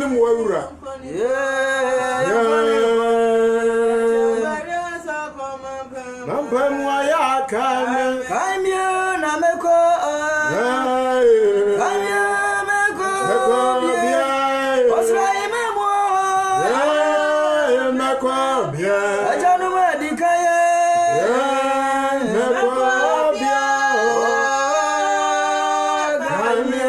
mwawura. Mampa mwaya kame. Kame na meko. Kame meko. Bia. Osrai memo. Meko bia. Ajanu madikaya. Meko bia. Kame.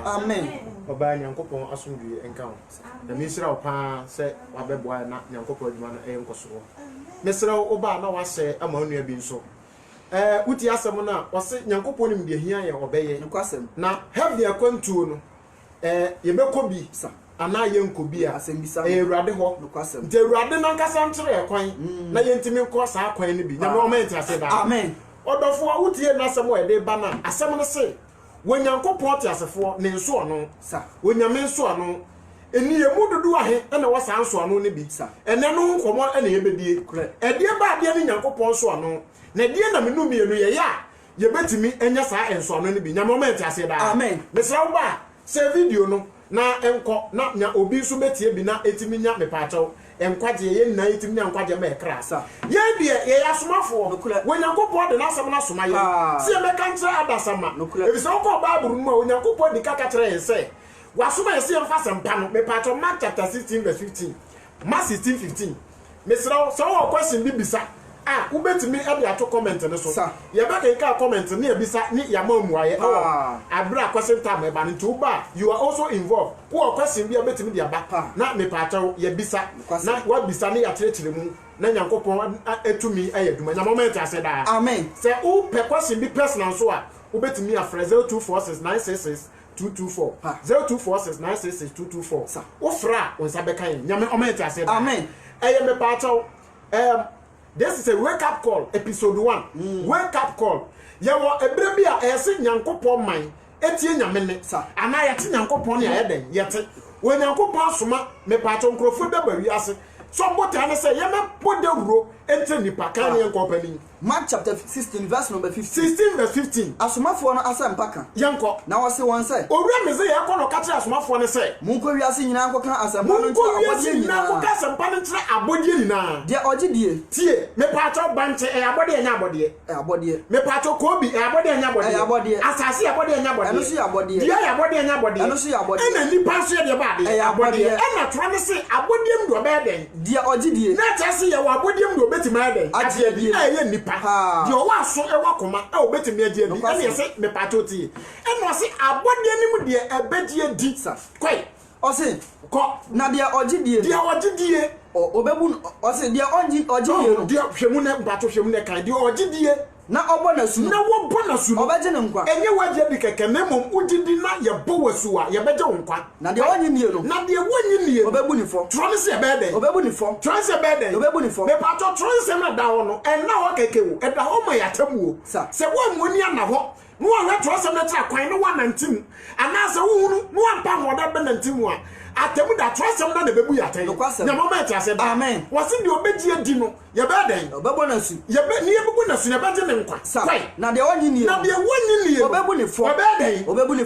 Amen. Oba nyankopon asomdue enka na misira opa se wabeboa na nyankopon adwuma no enkoso mesira oba na wase ama onua bi nso uti asem na wase nyankopon nim de hia ye obeye na have the kwantuo no yebekọ bi ana yenkobi a ewurade ho nte ewurade na nkasa nkyere ekwan na yentimi nkọ saa kwan ni bi na no ma entiase da amen odofo utie na asem we de ba na asem no se Wanyankopon te asefo ne nso ano sa wonyame nso ano eni emu dudu ahe na wasa nso ano ne bi sa ene no nkomo na yebedie edie ba ade ne nyankopon nso ano na die na menu mienu ye ya yebetimi enya saa enso ano ne bi nyame o mente ase da amen mesra wo ba se video no na enko na nya obi nso betie bi na etimi nya mepaacho enkwaje ye na etimi nya nkwaje ma ekra sa ye die ye asomafo wanyankopon de na asem na soma ye se ye meka ntra adasama ebisa wo ba aburu mu wanyankopon di kaka kire ye se wasoma ye se ye mfa sempa no mepaacho Mark chapter 16 verse 15 Mark 16:15 mesra so wo question bi bisa ubetimi e bia to comment ne so ye be ka comment ne ebisa ni yamamuaye abra question time e ba ne to ba you are also involved wo question bi obetimi dia ba na me paacho ye bisa na wa bisa ne ya kirekire mu na nyankopon etumi ayaduma nya moment ase da amen se u pe question bi personal so a ubetimi afre 0246966224 0246966224 wo fra won sa be kan nya me moment ase da amen eye me paacho This is a wake up call, episode 1. Wake up call. Yawo ebrebi a ese Nyankopon man etie nyamene ana yete Nyankopon ya yeden yete we Nyankopon soma me pacho nkrofo da bawi ase so bota ne se ye me podawuro ente nipa kan ne company. Mark chapter 16 verse number 15. 16 verse 15. Asomafo no asempaka Yanko na wose won say owura me se ye ko no ka kire asomafo ne se munko wiase nyina nkoka asempa no nti abodie nyina nkoka asempa no kire abodie nyina de ogidie tie me pacho banche e abodie nya abodie me pacho kobi e abodie nya abodie asase abodie nya abodie eno so abodie dia ya abodie nya abodie eno so abodie ena nipa so ye de baade abodie ena tro ne se abodie mdo be den de ogidie na chese ye wa abodie mdo betima den ade bie na ye nipa de o wa so e wa koma e o betimi ade bi ena se me pacho tie ena se abodie nim de ebedie di kwai ose ko na de ogidie obebu ose de ogidie no de hwemu ne bato hwemu ne kan de ogidie na obo na su na wo bo na su obeje ne nkwa enye waje bi keke na mom ugidi na ye bo wasu a ye beje nkwa na de onyi nie no na de wonyi nie obebu ni fo tronse be den obebu ni fo tronse be den obebu ni fo me pato tronse na da ho no en na ho keke wo e da ho ma ya tamu se wo moni na ho no wa tronse na tra kwan no wa nantim ana se wo hunu no wa mpa ho da be nantim a atemu da tronse na bebu ya tan na mama ti ase da amen wose de obeji adi no ye be den obebu na su ye be ni ebubu na su ne beje ne nkwa kwai na de onyi nie na de wonyi nie obebu ni fo obebu ni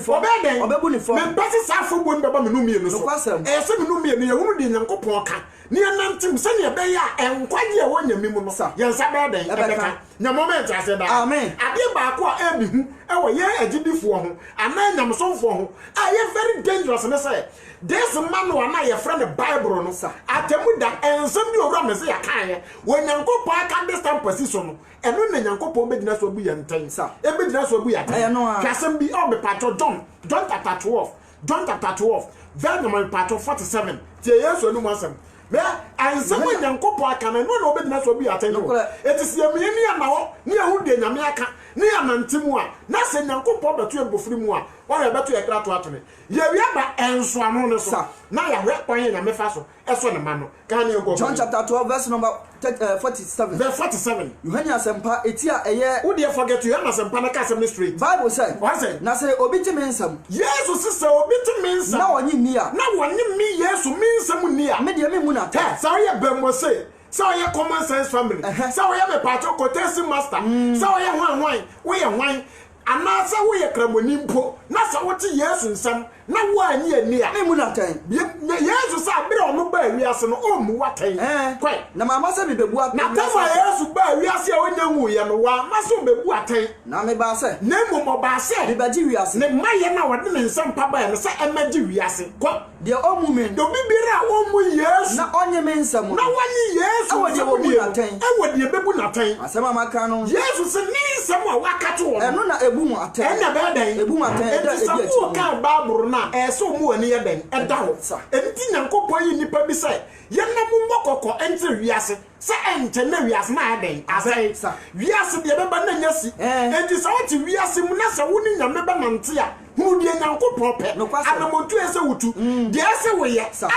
fo me pese safo bo nbaba me no mienu so se me no mienu ye hunu de Nyankopon ka ni nantim se ne be ya enkwaje e wonya mimu no ye nsa be den ebeka na moment ase da amen ade ba ko a ebi hu e wo ye agidifo ho ana nyamsomfo ho a ye very dangerous ne say this man na ye friend the Bible no atemu da ensem ni owura me se ya kan ye wo Nyankopon aka distant position no eno na Nyankopon be dina so bu ye ntan e be dina so bu ya tan kasem bi o be patro John chapter 12 verse number 47 tie Yesu anu masem me ensem Nyankopon aka na no na o be dina so bu ya tan no etisi emi ni anawo ni ehu de nyame aka ni anantimu a na se Nyankopon beto ebofiri mu a wa beto e krato atone ye wi ba enso anu ne so na ya hwe kwan ya me fa so eso ne ma no kan ne go John chapter 12 verse number 47 verse 47 Yohana asempa etia eye who dey forget you asempa na ka sem straight Bible say what say na say obi ti mensam Jesus say obi ti mensam na wonyi ni a na wonyi mi Yesu mensam ni a me de me mu na ta so ye bemmo say so ye common sense family so ye me patro quotation master so ye hwan we ye hwan anasa wo ye kramoni mpo na sa wote Yesu nsam na wo anyi ani a me mu na tan Yesu sa bere onu ba wiase no o mu watan kwai na mama se bebu atan na tama Yesu ba wiase a wonya wu ye no wa maso bebu atan na me ba se na mu mo ba se me ba ji wiase ne maye na wode ne nsam pa ba ne se emaji wiase ko de o mu me do bibira o mu Yesu na onye me nsam na wani Yesu wo de bebu atan wo de bebu natan asema maka no Yesu se ni nsam a wakato wo eno na ebu mu atan ena be dan ebu mu atan e da e di ka Bible na eso mu ani ye den e da ho enti Nyankopon yi nipa bi sai ye na mu mbokoko enti wiase se ente na wiase na den asai wiase de be ba na nyasi enti sa wati wiase mu na sa woni nyame ba nante a hu de Nyankopon pe anamotu ese wutu de ese we ye asa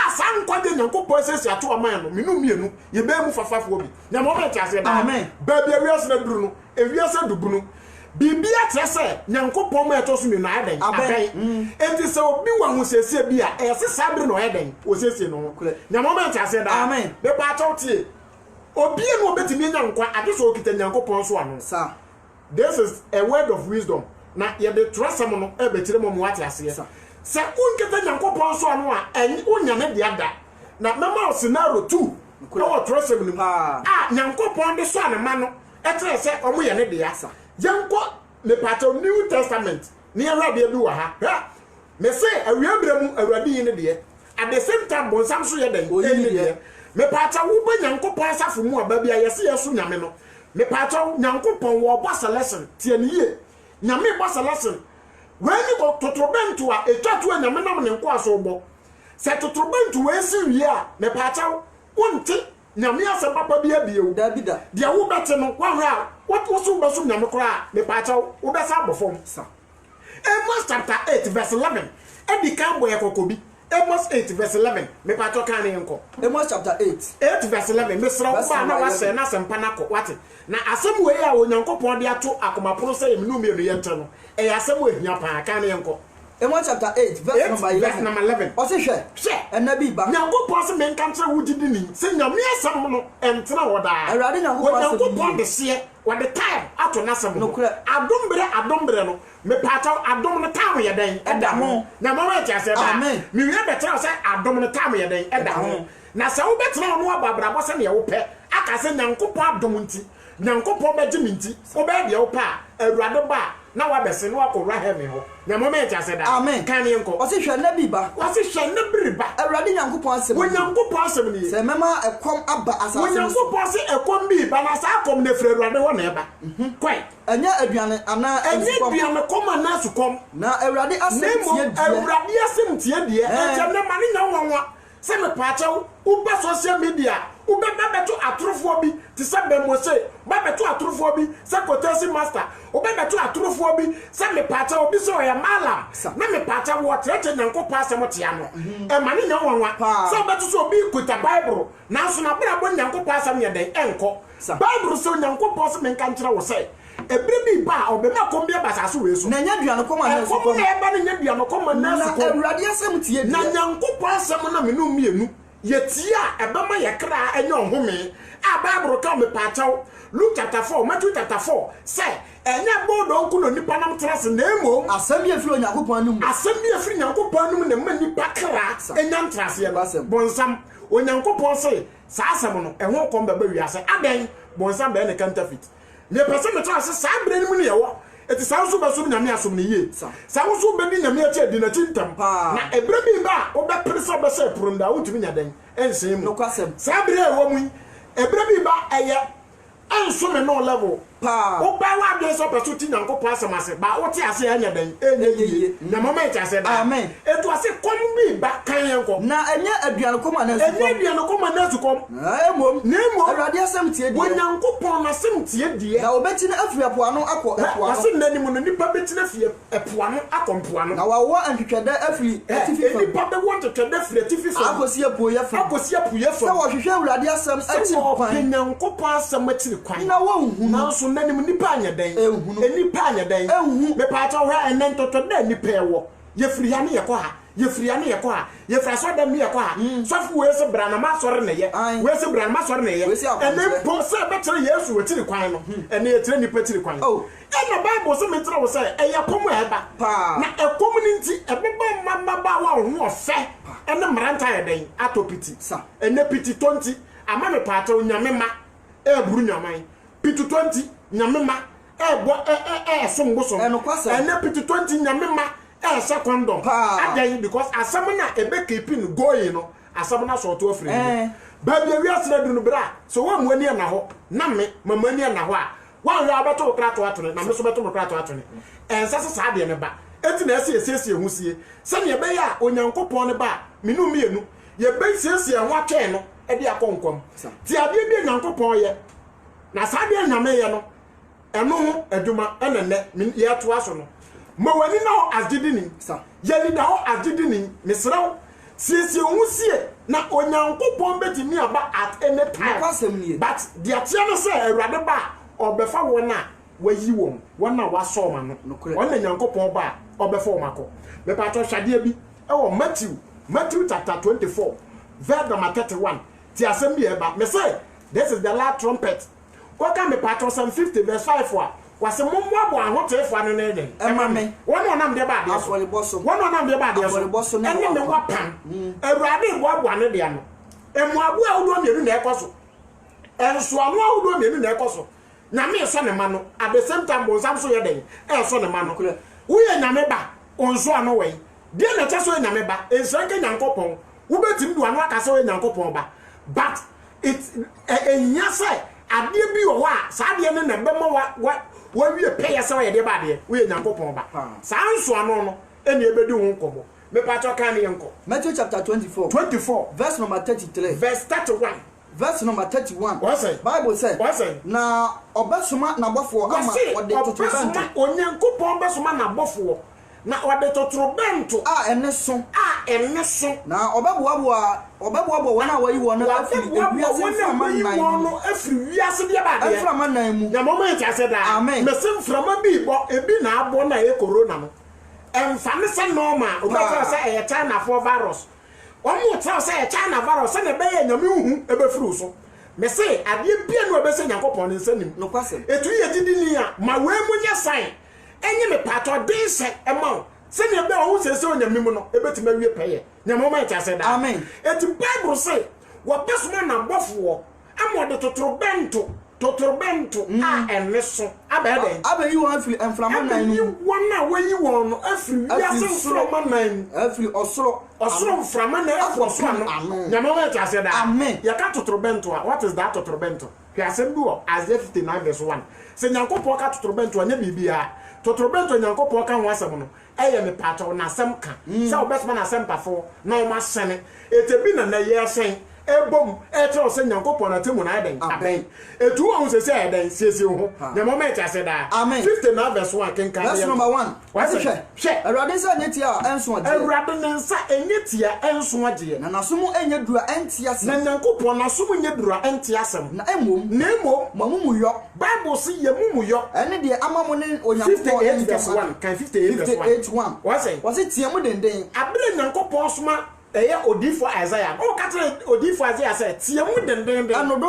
nkwa de Nyankopon ese si ato aman no minu mienu ye be mu fafafo bi na mo ba ti ase da amen ba bia wiase na duru no e wiase dubunu bibia trese Nyankopon ma eto so mi na adan aban enti se obi wa hu sese bi a ese sabre no eden o sese no na moment ase da amen be pa chawtie obi no obetimi nyankwa ade so okita Nyankopon so ano sir this is a word of wisdom na ye de trust am no e be kire mo wate ase se unkita Nyankopon so ano a unya ne de ada na mama scenario 2 no what trust am no Nyankopon de so anema no e tere se omo ye ne de asa yanko me pato New Testament ni awade bi wa ha me say awiabra mu awade yin de at the same time bonsam so ye den de me pato wo ba Nyankopon asafo mu aba bia yese yeso nyame no me pato Nyankopon wo boss lesson tie ne ye nyame boss lesson when go totrobentu a etwatu nyame nam ne nko aso bo se totrobentu we si wi a me pato wonte nyame ase papa bia biewu dabida dia wo bete no wa hra what was so basu nyame kra me pacha wo be sa bofom sa Amos chapter 8 verse 11 e di kan boy kokobi Amos 8 verse 11 me pato kan enko Amos chapter 8 verse 11 me sra ba na wase na sempa na ko wate na asem we ya onyankopon de ato akomaporo se yemnu mienu yente no e asem we hia pa kan enko Amos chapter 8 verse number 11 o se hwe enabi ba nyankopon se men kan tra wugidi ni se nyame asem no entena woda awrade nyankopon de se wade time ato na asem no adombre no me pato adom no time ye den eda ho na mama e tiase ba me wi betra se adom no time ye den eda ho na se wo betra no ababrabo se ne wo pe aka se nyankopon adom nti nyankopon beji minti wo be de wo pa awrade ba na wa bese no akora heaven ho na mama e tiase da kan enko o se hwe na bi ba o se hwe na biri ba awrade nyankopon asem wo nyankopon asem ni se mema ekom aba asase wo nyankopon se ekom bi ba na sa akom na fere awrade ho na eba kwai anya aduane ana aduane koma na sukom na awrade asem tie die awrade asem tie die ejem na mane nya wonwa se me paachew ube social media ube babeto atrofo bi ti se bemose babeto atrofo bi se kotesi master ube beto atrofo bi se me paachew obi so ya malam na me paachew wo treche nyankopon asem tia no e mane nya wonwa se beto so obi kuta bible na so na bra bo nyankopon asem ye den enko bible so nyankopon se men kan kire wo se ebre bi ba obema kombia basaso we so na nya duane koma na so ko na eba na nya duane koma na so ko awrade asem tie die na nyankopon asem na menu mienu yetia ebema ye kra enya ohome a bible ka me pachaw Luke chapter 4 Matthew chapter 4 say enya bodo nku no nipa nam trase na emo asem ye firi nyankopon anum asem ye firi nyankopon anum na mani pa kra enya trase ye bonsam onyankopon say sa asem no eho kom ba wiase aden bonsam be ne counterfeit ne pese me trase sa bre ni mu ne yewo eti sa nso ba so nyame asom ne ye sa nso be ni nyame ache di na tintam na ebre bi ba wo be presa be se prunda wutumi nya den ensen mu sa bre ewo mu ebre bi ba eye enso me no level wo ba wa de so peso ti nyankopon asemase ba wo ti ase anya den enye na mama e ase da amen etu ase kom bi ba kan yenko na enya aduane koma na su enya aduane koma na su kom emom awrade asem tie die nyankopon na asem tie die na obeti na afia poano akọ epoano ase nani mu no nipa beti na fie epoano akompoano na wawo antwetweda afiri atifi nipa be want to tweda firi atifi fa akosi apoya fa se wo hwehwe awrade asem ati kwan nyankopon asem ati kwan na wo hu na so nani mu nipa anya den nipa anya den me pa ta hwa enen toto da nipa ewo ye firi ya ne ye ko ha ye firi ya ne ye ko ha ye fira so da mi ye ko ha sofu we se bra na ma sore ne ye we se bra na ma sore ne ye enen po se betre yesu wetiri kwan no ene ye tire nipa tiri kwan ena bible se metre wo se eye komo eba na ekomu ni nti ebeba mama ba wa ho ofe ene mranta ye den atopiti ene piti 20 ama me pa ta onyame ma e buru nyaman piti 20 nyame ma ebo sombosom ene piti 20 nyame ma secondom again because asamna ebe keeping going no asamna so to afri ba bia wi asra dunu bra so wa mu ani na ho na me mama ani na ho a wa wi abato krato atone na me so beto krato atone ensase sa de ne ba eti na ese ehusie se ne be ya onyankopon ne ba menu mienu ye be siesie ho atwe no e de akonkom ti ade bi onyankopon ye na sa de nyame ye no eno ho adwuma enene ye to aso no mawani na ho agidini ye ni da ho agidini misraw siesie husie na onyankopon betimi aba at any time but the atiano say awrade ba obefa wona wayi won wona waso ma no wona nyankopon ba obefa o mako be pa to hwade bi e wo Matthew chapter 24 verse number 31 ti asem bi e ba me say this is the last trumpet ko ka me pa to Psalm 50 verse 5 wase mommo abo ahotefo anu ne den emame wona onam de ba de afoleboso wona onam de ba de so ene me wapan awrade bo abo anu de ano emu abo awdo mienu na ekoso enso anu awdo mienu na ekoso nyame so ne ma no at the same time bonsam so ye den so ne ma no wo ye nyame ba onso anu we de na cha so ye nyame ba ensanke nyankopon wo betim do anu aka so ye nyankopon ba but it enya say ade bi wo wa sa de ne na be mo wa wie pay say ye de ba de wo ye nyankopon ba sa anso anu no ene ebedi wo nkobo me pa to kan ye nko Matthew chapter 24 verse number 33 verse 31 verse number 31 what say Bible say na obesuma na bofo ama ode totorobento onyankopon besuma na bofo na ode totorobento ene so eneso na obaboa wana wayi wona afiri ewiase frama nan no afiri wiase de ba de frama nan mu na moment ase da mesim frama bi bo ebi na abo na e corona no emfa ne se normal obata se e China for virus omo tell se e China virus se na be ye nyame hu e be firi so me say ade bia no be se Nyankopon ne nsanim no kwase etu ye didi ni a ma we mu nya sign enye me pato den se e ma se ne be o se se onyame mu no e betima wie peye nya moment ase da amen etu Bible say wo pesoma na bofo amode totorobento a eneso abede abeyi won afiri enframa nan nu wona weyi won no afiri wiase frama nan afiri osoro frama na afro no nya moment ase da amen ya ka totorobento what is that totorobento wiase bi wo Isaiah 59 verse 1 se Nyankopon ka totorobento anya bibia totorobento Nyankopon ka ho asem no eye me pato na asem ka se obesma na asem pafo na o ma sene etebi na ye sen ebom etro se Nyankopon na temu na den aben etu wo se eden siesie ho na moment ase da 59 verse 1 kenka verse number 1 what is she Awurade sa nyetia enso ade Awurade nsa enyetia enso ade na nasomu enye dura enti asem na Nyankopon nasomu nye dura enti asem na emom mamumu yo Bible say ye mumu yo ene de amamu ne Onyankopon 58 verse 1 kan 58 verse 1 what say tie mu denden abere Nyankopon soma eye odifo Isaiah o katre odifo Isaiah say tie mu denden anodo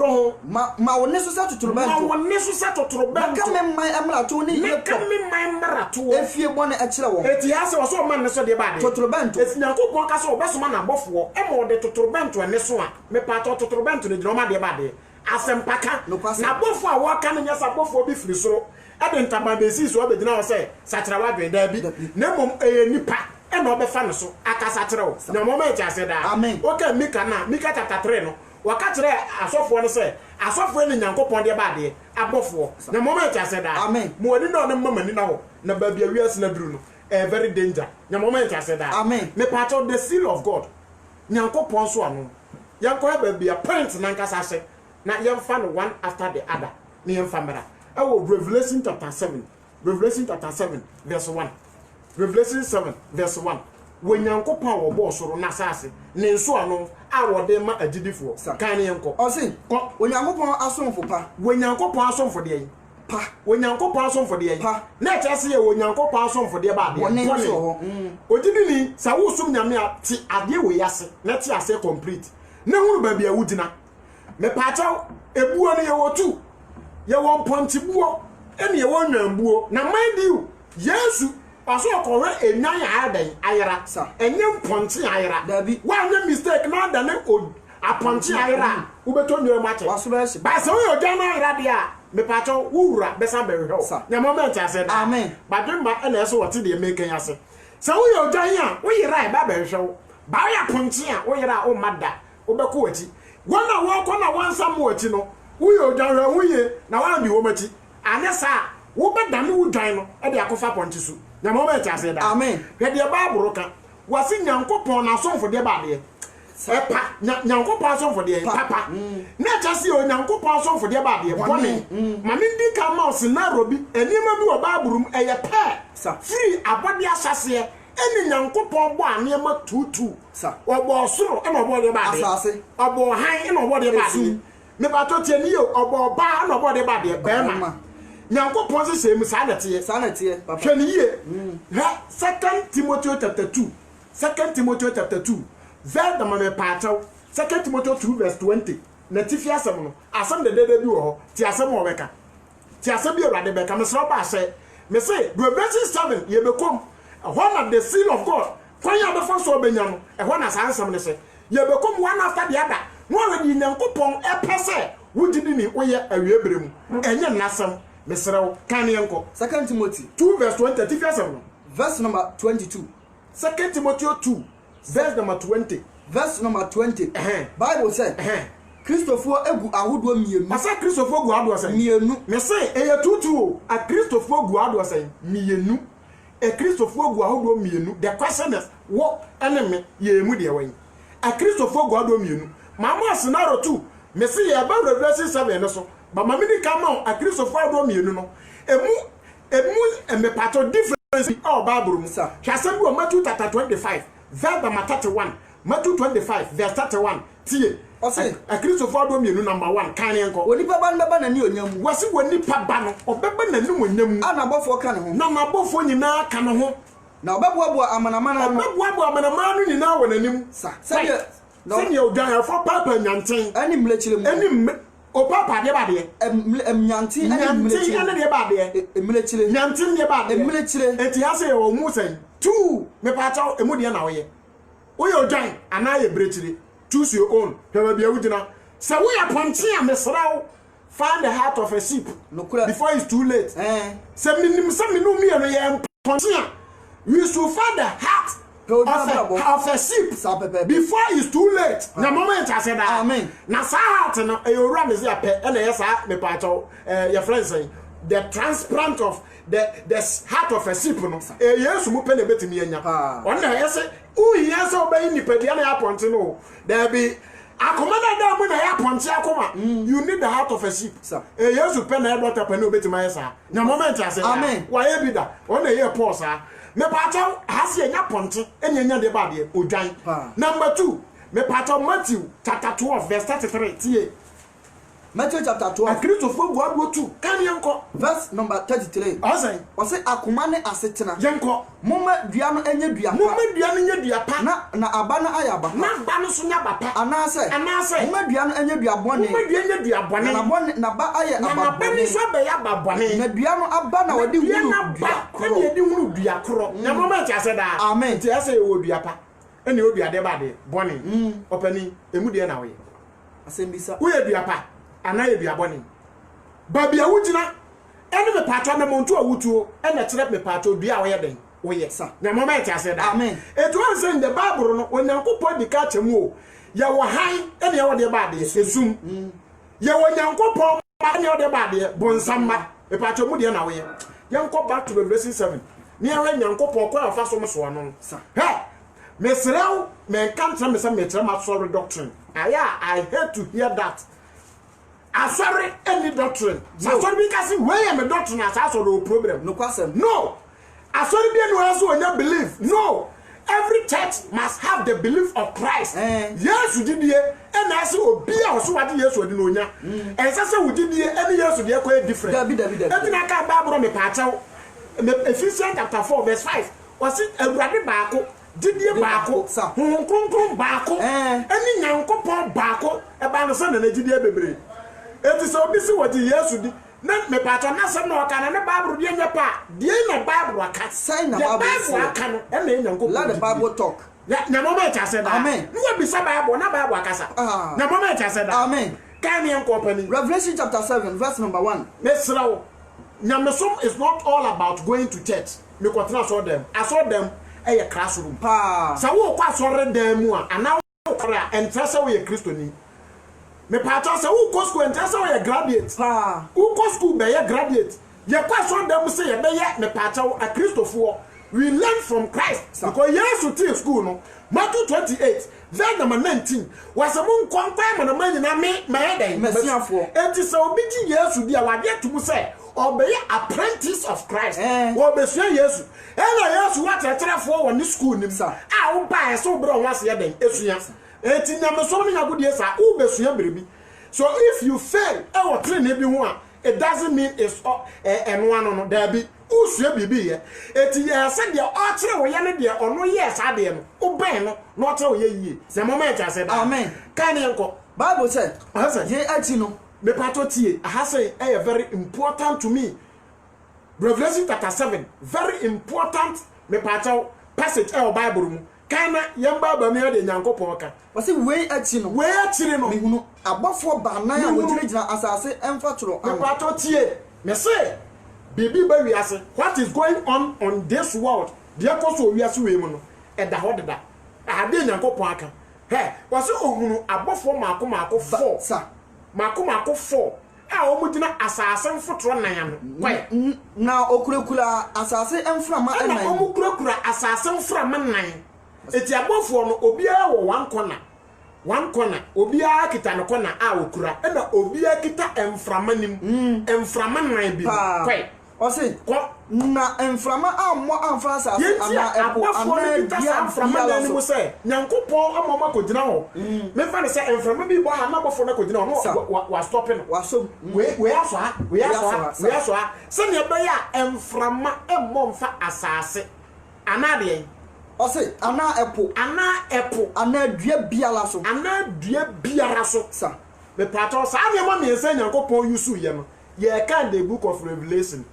ho ma woni so sa totorobento ka me man amrato ni ye ka me man marato efie bone e kire wo eti ase wo so man ne so de ba de totorobento eti Nyankopon ka so obesoma na bofo e mo de totorobento ne so a me pa totorobento ne jino ma de ba de asempaka na bofo a wo ka ne nyasa bofo bi firi soro e de ntama be si so obegina wo say satra wa be da bi na mom nipa e no be fa no so akasa trewo na moment ase da okay mika chapter 3 no waka kire asofo no say asofo ni Nyankopon de ba de abofo na moment ase da mo ani no mama ni na ho na ba bia wiase na duru no very danger na moment ase da me part of the seal of God Nyankopon so ano yanko ba bia point na nkasa se na yemfa no one after the other ni yemfa mara Revelation chapter 7 verse 1 Revelation 7 verse 1 when Nyankopon wo bo soro na sase ne nso ano a wo de ma agidifo kan ne yenko o se when Nyankopon asomfo pa when Nyankopon asomfo de yin pa when Nyankopon asomfo de yin na chese ye when Nyankopon asomfo de ba de ogidi ni sa wo sum nyame a ti ade we yase na ti ase complete na hunu ba bia wudina me pa chaw ebuo ne ye wo tu ye wo pontibuo ene ye wo nwambuo na mind you Yesu paso okore enyan adan ayira enye mponti ayira wa anya mistake na da ne aponti ayira wo beto nwe mache ba se wo oja na ayira dia me pacho wura besa be hwe na moment ase da ba dwemba na eso wote de make ase se wo oja ya wo yira ba be hwe ba ya ponti a wo yira o mada wo be ko wachi wona wo ko na wansam wachi no wo oja hwe wo ye na wa bi wo machi anesa wo be da ne wo dwan no e de akofa ponti su na moment ase da hwe de ba buruka wasi Nyankopon na somfo de ba de epa Nyankopon asomfo de papa na chase o Nyankopon asomfo de ba de bone ma me ndi ka ma scenario bi enima bi wo ba burum eye pe free abode asase eni Nyankopon bo anema tutu obo soro e no bo de ba de obo han e no bo de ba de me ba to tie ni yo obo ba no bo de ba de be ma Nyankopon se se mu sa na tie papa hwe ni ye 2 Timothy chapter 2 verse number pacho 2 Timothy 2 verse 20 na tifi asem no asem de bi wo ti asem wo beka ti asem bi Awurade beka me sro ba se me say Revelation 7 ye bekom one the seal of God kwan ya be fa so benya no e na sa ansem ne se ye bekom one after the other no already Nyankopon e pese wudidi ni wo ye awie bremu enye nasem me sro kan yenko 2 Timothy 2 verse 20 tifi asem no verse number 22 2 Timothy 2 verse number 20 Bible said Christopher egu ahodo mienu asa Christopher egu ahodo asa mienu me say eye tutu a Christopher egu ahodo asa mienu Christopher egu ahodo mienu the question is what enemy ye mu de wan a Christopher egu ahodo mienu mama scenario 2 me say ye ba Revelation 7 no so ba mama ni kama a Christopher ahodo mienu no emu me pato difference all Bible mu hwasem bi o Matthew chapter 25 verse number 31 Matthew 25 verse 31 tie ose a Christopher do mienu number 1 kan enko onipa ba nbeba na ni onyam wase wonipa ba no obeba na ni onyam ana abofo ka ne ho na mabofo nyina ka ne ho na obeboa amanamana no obeboa amanamana no nyina wɔ nanim sa sɛnea odwan afɔ papa nyanten ani mlechile mu ani o papa de ba de nyanten ani mlechile ani de ba de mlechile nyanten de ba de mlechile enti ase o mu sen tu me pacha emu de na wo ye odwan ana ye brechire choose your own pema bia wugina se wo ya ponche a mesrawo find the heart of a sheep before it's too late se minim se minu mi no ye ponche a we should find the heart of a sheep before it's too late na moment I said that amen na sa heart no e owura me se ape e na ye sa me pacha your friends say the transplant of the heart of a sheep no yesu mu pe na betimi anya on na ye say yes obey nipadia na aponte no there be akomana da mu na ya aponte akoma you need the heart of a sheep yesu pe na doctor pe na obetima yesa na moment I say amen wa ye bi da on na ye pause me pacha hase anya ponte enya de ba de odwan number 2 me pacha Matthew chapter 12 verse 33 tie Matthew chapter 12 Christopher Boado 2 kan yenko verse number 33 ose akoma ne asetena yenko momma dua no enye dua pa na aba no ayaba na ba no so nya bapa anase momma dua no enye dua bone na bone na ba aye aba na ba ni so be ya ba bone na dua no aba na wodi hunu dua na edi hunu dua koro na moment ase da amen ti ase wo dua pa ene wo dua de ba de bone opani emu de na wo ye asembisa wo ye dua pa ana ye dua bone babia wugina ene me pato na montu awutuo ene tere me pato dua wo ye den wo ye sa na moment ase da amen etu an say in the Bible no onyankopɔ di ka chemu o ye wo han ene ye wo de ba de esum ye wo nyankopɔ ene ye wo de ba de bonsamba me pato mu de na wo ye yanko back to Revelation 7 ni awe nyankopɔ kwa afa so so no he mesrew me kantra me say me tere ma sorry doctrine I hate to hear that sorry any doctrine sorry because where am doctrine as no problem no question no sorry be no also when you believe no every church must have the belief of Christ yes you did here and as obi a so what yes we no nya and say we did here any yes we quite different and na ka Bible me pa chew Ephesians chapter 4 verse 5 was it awurade baako didie baako honkonkron baako any nyankopon baako e ba no se na didie bebre eti so obi si wodi yesu di na me pato na se na oka na ne Bible die nya pa die na Bible aka sign na Bible aka no e na nyankopon let the Bible talk na moment ase da amen no be sa Bible na Bible aka sa na moment ase da amen kan ye company Revelation chapter 7 verse number 1 mesrawo nyamesom is not all about going to church me continue I saw them a classroom pa sa wo kwa sore dem mu a ana wo kora entrasa wo ye kristoni me pato sa wo ko school entrasa wo ye graduate pa wo ko school be ye graduate ye kwa sore dem say ye be ye me pato a kristofo we learn from Christ because yesu to school no Matthew 28 verse number 19 was a moon kwankwa na man na me den mesiafo enti sa obi ji yesu dia wade atum say obey apprentice of Christ wo be sua yesu ena yesu wa tetrefo wo ni school nim a wo ba so bro wase ye den esua enti na me so ni agudie sa wo be sua berebi so if you fail e wo train bi ho a it doesn't mean it's eno no there be usua bibi ye eti ye se de o kire wo ye ne de ono ye sa de no wo ben no no kire wo ye yie se moment ase da amen kan ye nko Bible said ye ati no me pato tie aha say very important to me Revelation chapter 7 very important me pato passage e Bible mu kana yamba ba me de nyankopon ka wase we ati no me hunu abofo banan a wogina asase emfa toro me pato tie me say bibi ba wi ase what is going on this world dia ko so wi ase we mu no e da ho deda ade nyankopon aka he wase ohunu abofo maako 4 sa maako 4 a o mugina asase mfotoro nan no na okurekura asase emframa nan na o mukurekura asase mframa nan eti abofo no obiara wo one corner obiara kita no corner a okura na obiara kita emframa nim emframa nan bi kwai o se na enframa ammo amfa asase ana epo ana dia enframa na ni mo se nyankopon amoma ko gina ho me fa ne se enframa bi bo ha na bofo na ko gina ho no wa stop no wa so we aso ha se ne be ya enframa emmo mfa asase ana de o se ana epo ana dua biara so sa me pato sa ne mo me se nyankopon yusu ye no ye kan the book of Revelation.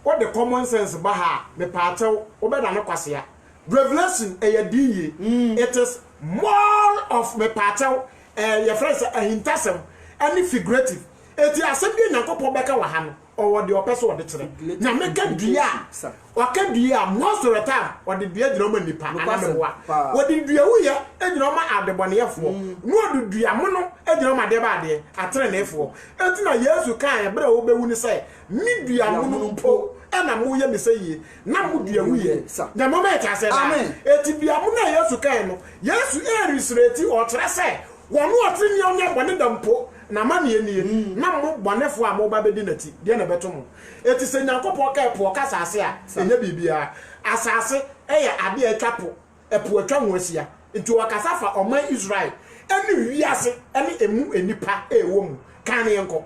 What the common sense baha me pato obeda no kwasea Revelation it is more of me pato your friends a hintasem any figurative eti asebie nyankopon beka wa ha no or the opese wo de kire na meka dua waka dua most of the time or the dua gina ma nipa anamewa wo de dua wo ye egina ma adeboneyefo no de dua mo no egina ma de ba de atrenefo eti na Yesu kan e bra wo bewu ni say mi dua mo no po na mo ye me say ye na mo dua wo ye na mo ma ka say na eti dua mo na Yesu kan no Yesu e resurrect o tere say wonu otini onya bone dampo na ma ne nie na mo bonefo a mo ba bedi nati de na beto mo eti se nyankopon ka epo ka asase a enya bibia asase eya ade atwapo epo atwa ho asia nti wakasa fa oman Israel eni wiase eni emu enipa ewo mu kan ne enko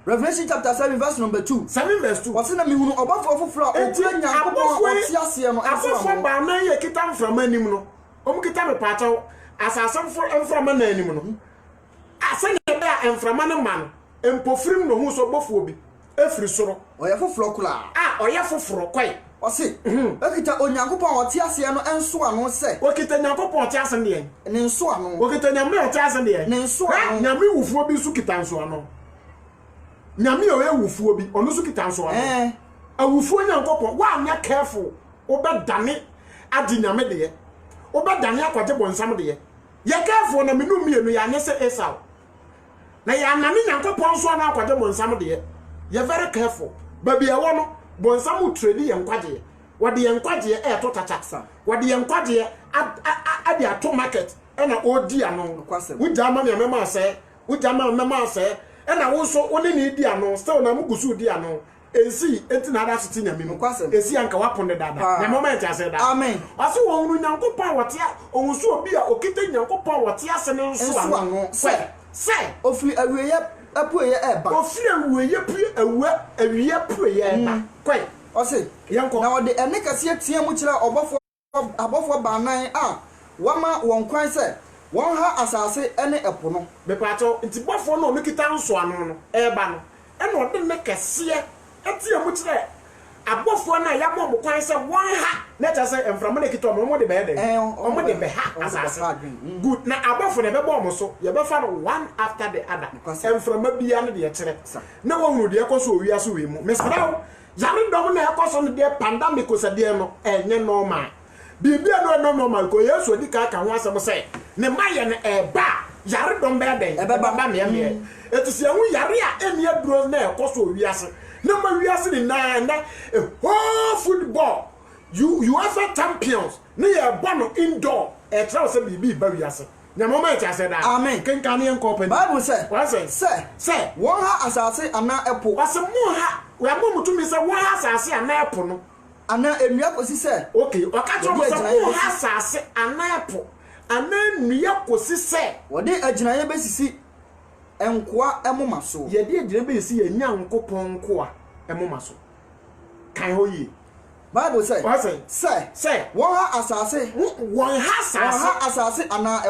Revelation chapter 7 verse number 2 7 verse 2 wase na mihunu obafo foforo okura nyankopon otiase no afofo ba na ye kita mframa anim no omu kita me pacho asase mframa na anim no asanya da enframa ne man empofrim no hu so bofuo bi efri soro oya foforo kula oya foforo kwai ose okita onyankopon ote ase no enso ano se okita nyankopon ote ase ne ne enso ano okita nyame ote ase ne enso ano nyame wufuo bi su kita enso ano nyame oye wufuo bi ono su kita enso ano awufuo nyankopon wa anya careful obedane adi nyame de obedane akwaje bonsam de ye careful na menu mienu ya anye se Esau na ya nani nyankopon so na akwaje bonsam de ye very careful baby e wo no bonsam trade ye nkwaje wode ye nkwaje e to tacha wode ye nkwaje adi ato market e na odi ano wuja ma me mema se wuja ma mema se e na wo so one ni di ano still na mugusu di ano ensi enti na ada siti nyame mu ensi anka waponde dada na moment ase da amen aso wo unu nyankopon wote onwusu obi a okita nyankopon wote ase ne nso ano se ofiri awiye apuye eba ofiri awiye apuye eba kwai ose yanko na wode ene kase tie mu kire abofo banan wama won kwan se won ha asase ene epo no be pato nti bofo no okita nso ano no eba no ene ode ne kase etie mu kire abofo na ya mo kwan se won ha na ta se enframa ne kito mo de be de omo de be ha asase good na abofo ne be bo mo so ye be fa no one after the other enframa bia ne de kire na wonu de ekoso owiase we mu mesrawo yare dom na ekoso ne de pandemic so de no enye normal bibia no normal ko Yesu odi ka ho asem se ne maye ne eba yare dom be den baba me etisi hu yare a eni aduro na ekoso owiase na ma wiase ni na football UEFA champions na ye bono indoor e try say bibi ba wiase na mama e say that amen kenkan ye company bible say what say won ha asase ana epo wase mo ha we am mutumi say won ha asase ana epo no ana enua kosi say okay okacho mo say won ha asase ana epo ana enua kosi say wode aginaye besisi enkoa emoma so ye de agina besisi ye nyankopon nkoa emoma so kan ho yi bible say what say won ha asase ana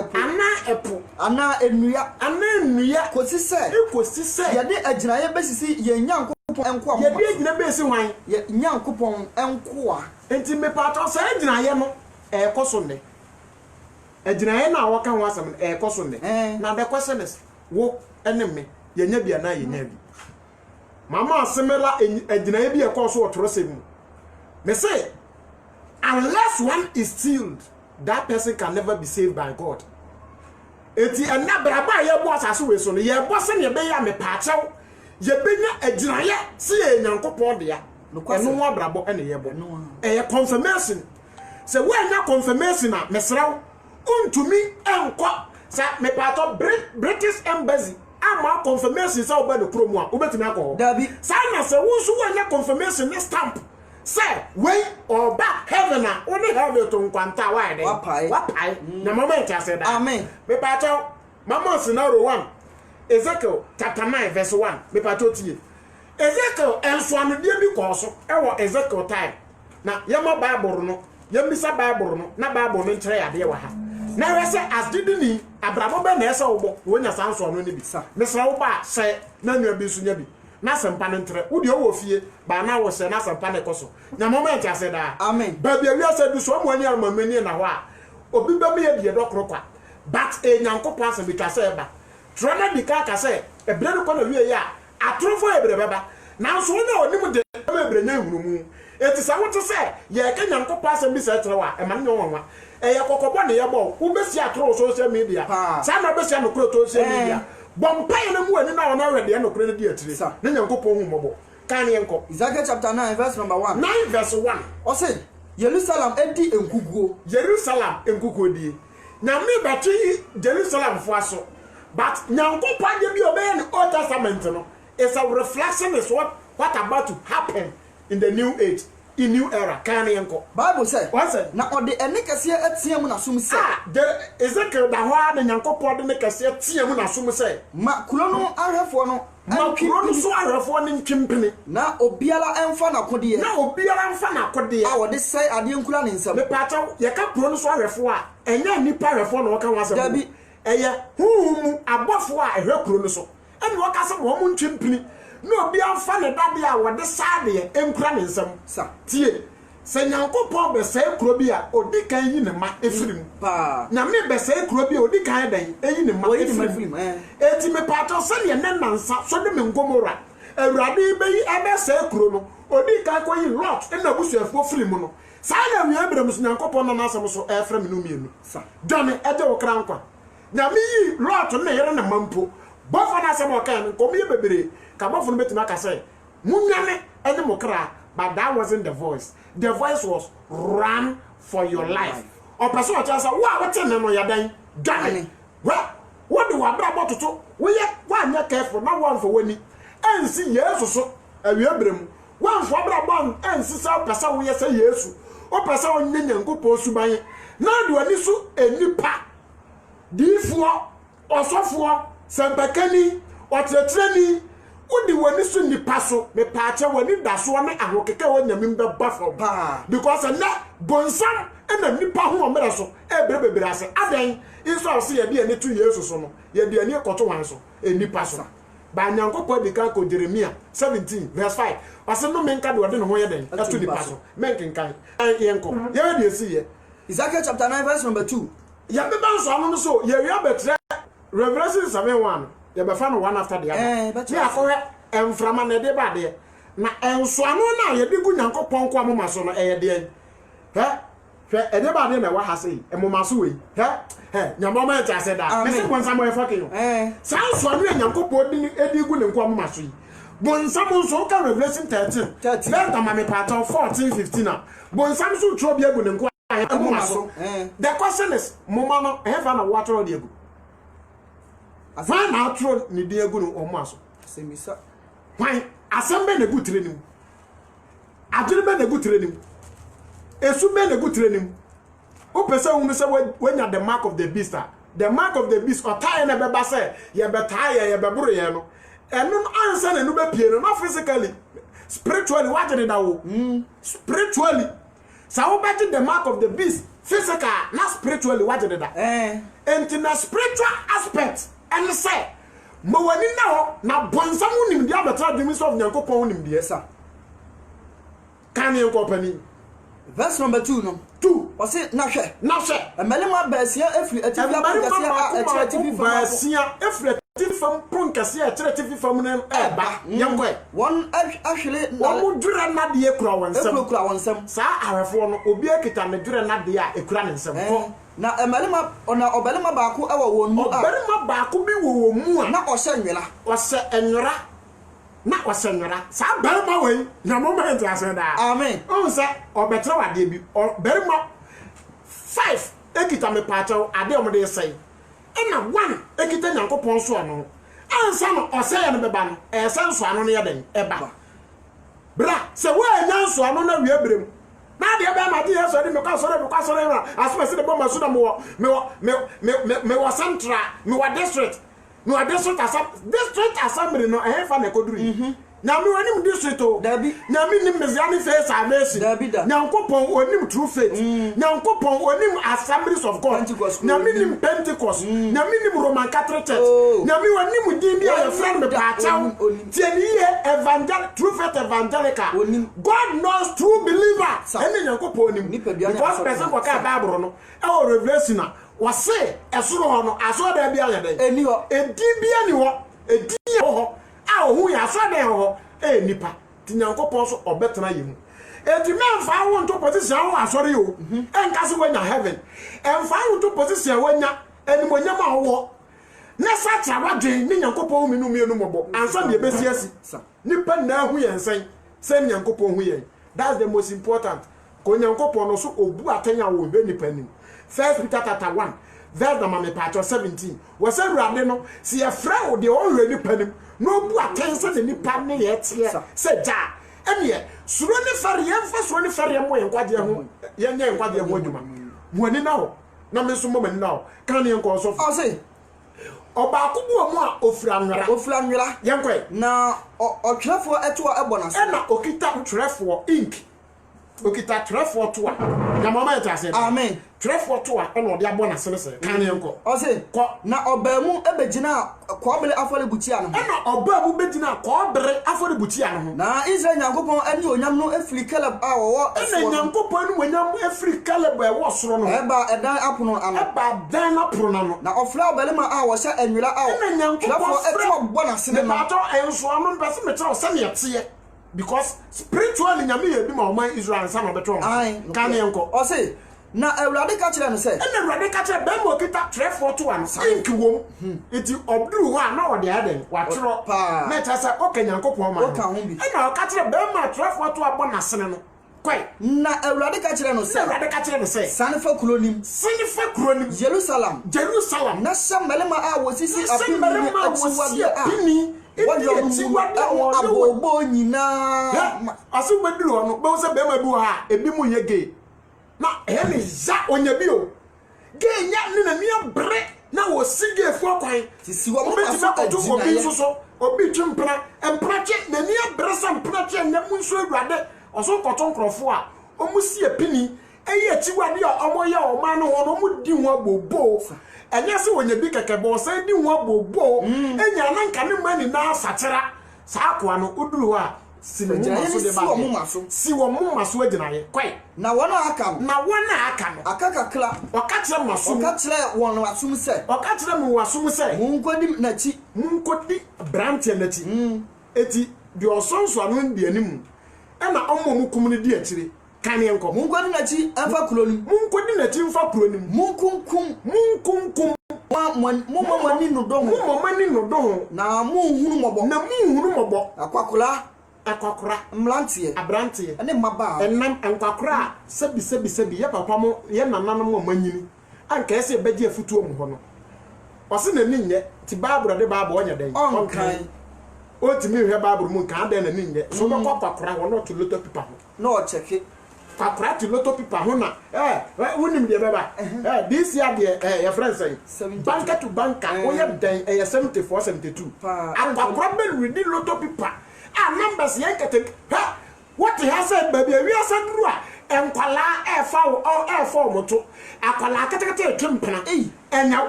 epo ana enua kosi say ye de aginaye besisi ye nyankopon enkoa ye de agina besisi hwan ye nyankopon enkoa enti me pato say aginaye no e koso ne aginaye na waka ho asem e koso ne na the question is wo eneme ye nya bia na ye nya bi mama asemela aginaye bi e koso otoro sem me say unless one is sealed that person can never be saved by God eti anabraba ye bo asase we so no ye bo se ne be ya me paachew ye benya aginaye se ye nyankopon de ya eno wa brabo ene ye bo ye confirmation se we nya confirmation na mesraw untumi enko sa me paato British embassy ama confirmation sa oba de kromu a obetumi akọ dabi sa na se wo so we nya confirmation ne stamp say we or back heaven only heaven to nkwanta why dey wapai na moment I said that amen me pacho mama scenario 1 Ezekiel chapter 9 verse 1 me pacho tie Ezekiel enso anu die bi ko so e wo Ezekiel time na yama bible no yamisa bible no na bible no nkyere ade wa ha na we say as didini abrabo be na ese wo wonya sanso no ne bi mesra wo ba se na nua bi sunya bi na sempa no ntere wo de wo fie ba na wo se na sempa ne koso na moment I said that amen ba bia wi asa du so mo ani almamani na ho a obi ba me ye de dokro kwa but enyankopon asa bi ka se ba trona bi ka se ebre no na wi ya atrofo ebre beba na so na onim de ebre nya hurumu eti sa wo to se ye ka nyankopon asa bi se tere wa e man nyo wanwa e ye kokobo ne ye bo wo besi atro social media sa na besi anokro social media bompai na mu ani na ona wede ya nokro ne di atire na nyankopon hu mobo kan ye nko Ezekiel chapter 9 verse number 1 9 verse 1 o say Jerusalem edi enkuguo Jerusalem enkuguo di na me batu Jerusalem fo aso but nyankopon de bi obey in Old Testament no is a reflection is what about to happen in the new age in new era kan ye nko Bible say what say na ode ene kase atiam na sum say Ezekiel da ho a nyankopon de ne kase atiam na sum say ma kulo no ahwefo no ma kulo no so ahwefo ne ntwimpene na obiara emfa na kode na obiara emfa na kode a wode say ade nkura ne nsam me pacha ye ka kulo no so ahwefo a enya nipa ahwefo no waka wasem dabi eye humu abofo a ehwe kulo no so ene waka se mo mu ntwimpene na obiara emfa ne dade a wode sade enkura ne nsam sa tie se nyankopon be se kuro bi a odi kan yi ne ma efirim pa na me be se kuro bi a odi kan dan eyi ne ma efirim eti me pato se ne nansa so de me ngomora awurade be yi ebe se kuro no odi kan ko yi lot na busuafo firim no sa na wi abrem so nyankopon na nasam so efra me no mienu sa dane ede wo kra nkwa na me yi lot na yere na mampo bofo na asem o kan ko me bebere ka bofo no betima ka se munyane ene mo kra. But that wasn't the voice. The voice was run for your life. Or person just say, "Wow, what's in no yadan?" Done. Well, what do I about to? We one not careful, not one for winning. And see yes so a yebrim. One for bond and see person we say yes. O person on nyanko post by. Now do anisu enipa. Difo osofo sempakani or treni. Udi wani so nipa so me paache wani daso ne ahokeke wanyamim be bafo because na bonsam na nipa ho omere so ebrebebere ase adan iso so ye de ani tu Yesu so no ye de ani ekoto wan so nipa so ba nyankopɔ de kan ko Jeremia 17 verse 5 ase no menka de wode no ho ye den eto nipa so menkenkan yenko ye de esi ye Ezekiel chapter 9 verse number 2 ya be ban so anu so ye wi abetre Revelation 7:1 ye be fa no one after the other me akowe emframa na de ba de na enso anu na ye de gu nyankopon ko amoma so no eye de hwe ede ba de na wa ha sei emoma so we nyamoma ta se da me se bonsa mo e fokin no sa enso anu nyankopon de edi gu ne nko amoma so yi bonsam so ka Revelation 13 let am me part of 14-15 na bonsam so tro bia gu ne nko amoma so the question is moma no e fa na water de gu afa na atro ni de gu no amoma so semisa why asembe na gu trenim adwene na gu trenim esu be na gu trenim o pese hu se wenya the mark of the beast the mark of the beast or tie na be ba say ye be tie ye be buru ye no enu ansa na nu be pie no not physically spiritually what did that wo spiritually sa wo be the mark of the beast physical not spiritually what did that and in a spiritual aspect and say mo wani na ho na bonsam unim dia betra dreams of nyankopon unim dia sa kan ye company verse number 2 no 2 o se na hwe emelema basia efri atifi aponkasia a atifi basia efri atifi fam ponkasia atifi fam na eba yanko won ahwele na mo dwura na de ekura wonsam sa arefo no obi akita me dwura na de a ekura ne nsam ko na emelema ona obelema baako ewo won mu a obelema baako bi wo mu a na ohye nwela ohye enwera na wasenwera sa berma we na moment asenda amen on se obetra wade bi berma 5 ekita me pacho ade omde sei na 1 ekita nyankopon so no ansa no oseye no beba no esenso ano no ye den eba bra se we nyanso ano na wie brem na de be ma de yeso de me kwa sore na asema se de bo ma so na me wo central me wo district assembly no fa na koduru na me onim district o dabi na me nim mesiani face amesi nyankopon onim true faith nyankopon onim assemblies of God na me nim Pentecost na me nim Roman Catholic Church na me onim din bia your friend me paachaw tie evangelical true faith evangelical God knows true believer ene nyankopon onim because person ko ka Bible no e o revelation na wase esoro ho no aso da bia ya den eni ho edi bia ni ho edi ho a ohu ya so den ho nipa ti nyankopon so obetena yemu eti memfa wo nto position wo asori o enka se wanya heaven emfa wo nto position wanya enimonyam a wo na sacha wadwen ni nyankopon mi no mienu mobo ansa de besi asi nipa na hu yensen se nyankopon hu yen. That's the most important ko nyankopon no so obu atanya wo hwe nipa nim. 1 Peter chapter 1 verse number 17 was awurade no se ye fra wo de o hwe nipa nim no bu atense de nipa ne ye tie se ja ene suro ne fare ye mfa suro ne fare mo ye nkwade ho ye nya nkwade ho adwuma mo ani na ho na me so mo mani na ho kan ne nko so o se oba kubu mu a ofura nwera ye nkwe na otwerefo eto ebo na se na okita otwerefo ink okita otwerefo to a na mama eta se amen otwerefo to a na ode abo na se kan ne nko o se ko na obamu ebegina kwabele afole butia no na obamu begina kwabere afole butia no na Israel nyankopon ani onyam no afiri Caleb a wo na nyankopon ni onyam afiri Caleb e wo soro no eba edan apono ano eba dan apono no na ofra obelema a wo sha enwira a na nyankopon eto bo na se no na to enso amo mbese metre se ne yete because spiritually nyame ye bi ma oman Israel san obeto kan ne nko o se na awurade ka kire no se na awurade ka kire be mo kita 341 sink wom eti obduru ho a na ode aden watro na ta sa okanyankopon ma na o ka kire be ma 342 abo na sene no kwai na awurade ka kire no se awurade ka kire no se sanfa kuronim Jerusalem na shamalema a wosisi apini atiwade a abobo nyina asu beduru ho no be wo se be ma bi wo ha ebi mu ye gay na ele za onyabi o gay nya ne na mia bre na wo sige fu akwan sisi wo ma so otu obi so obi twempra emprache na nia bre sam prache na mu nso awurade oso koton krofo a omusi epini eye achiwade a omoye o ma no ho mu di ho abobo enye se onyabi kekebo se di ho abobo enya na nka ne mani na asachera sa akwa no uduru ho a si wo mu maso aginaye kwai na wona aka no akakakla okatire maso okatire won wasum se okatire mu wasum se munkodi nachi munkodi brantie nachi eti bi osonso anu ndi anim na ommo mu kumni di akire kan enko munkodi nachi afa kuronim munkodi nachi mfa kuronim munkunkum mumani no do na munhunu mobo akwakora mlantie abrantie ene maba enam enkwakora sebi ye papa mo ye nananom mo manyini anka ese beje afutuo mu ho no ose na ninye ti babura de baba onya den onkan o ti mi hwe babura mu kan den na ninye so be kwakora ho no to loto pipa ho no cheke kwakora ti loto pipa ho na wonim de beba this year de your friend say banker to banker o ye den 74 72 akwakora be ready loto pipa numbers yankete ha what he has said baby we are said ru a enkwala e4 moto akwala ketekete etwempena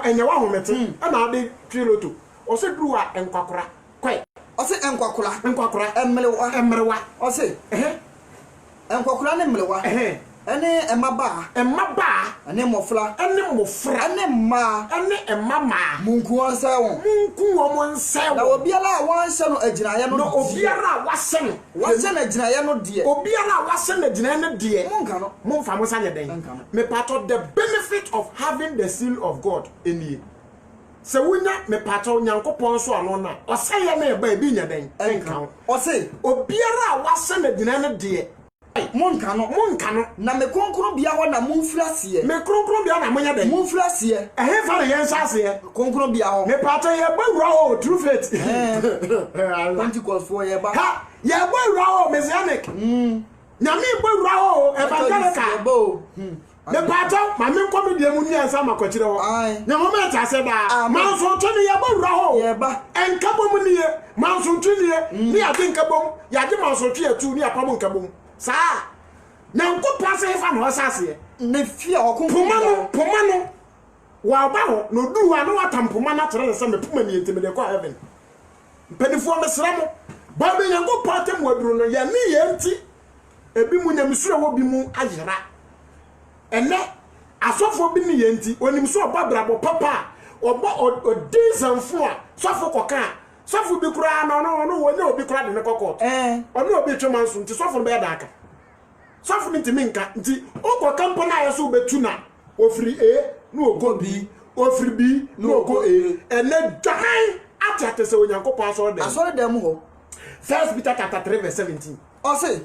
enya wa homete na ade triloto o se ru a enkwakora kwai o se enkwakora emrewa o se enkwakora ne emrewa ene emaba ene mofra ene emama munku onse won na obiara wanse no aginaye no obiara wase na aginaye no de obiara wase na aginaye no de munka no mumfa mo sanye den me pato the benefit of having the seal of God in you se wunya me pato nyankopon so ano na oseye na eba ebi nya den enka o se obiara wase na aginaye no de monka no na me konkro bia ho na munfrase me konkro bia na monya den munfrase fa na yen sase konkro bia ho me pato ye gbawura o true faith Pentecost for ye ba ha ya boy rawo messianic nyame boy rawo evangelical me pato ma me nko me die mu ni ansa makokire ho nya mo me ta se da ma so to ni ya boy rawo enka bom ni ye ma so to ni ye ni ade nka bom ya de ma so to ya tu ni apam nka bom sa na nko pase fa no asase ne fia okunku poma no wa ba ho no du wa no atampoma na tere se me poma ni etime de ko heaven penifo me sra mo ba be nyango patem waduro no ya ni ye nti ebi mu nyamsuro wo bi mu ayera ene asofo bi ni ye nti onim so obabrabo papa obo odinsanfo a sofo koka sofo bi kura no woni obi kura de ne kokot ono obi twema nso nti sofo be da aka sofo ni timinka nti okọ kampana ayeso betu na ofiri no ogo B ofiri B no ogo A ene dan atate se onyankopon asoro dem ho 1 Peter chapter 3 verse 17 o say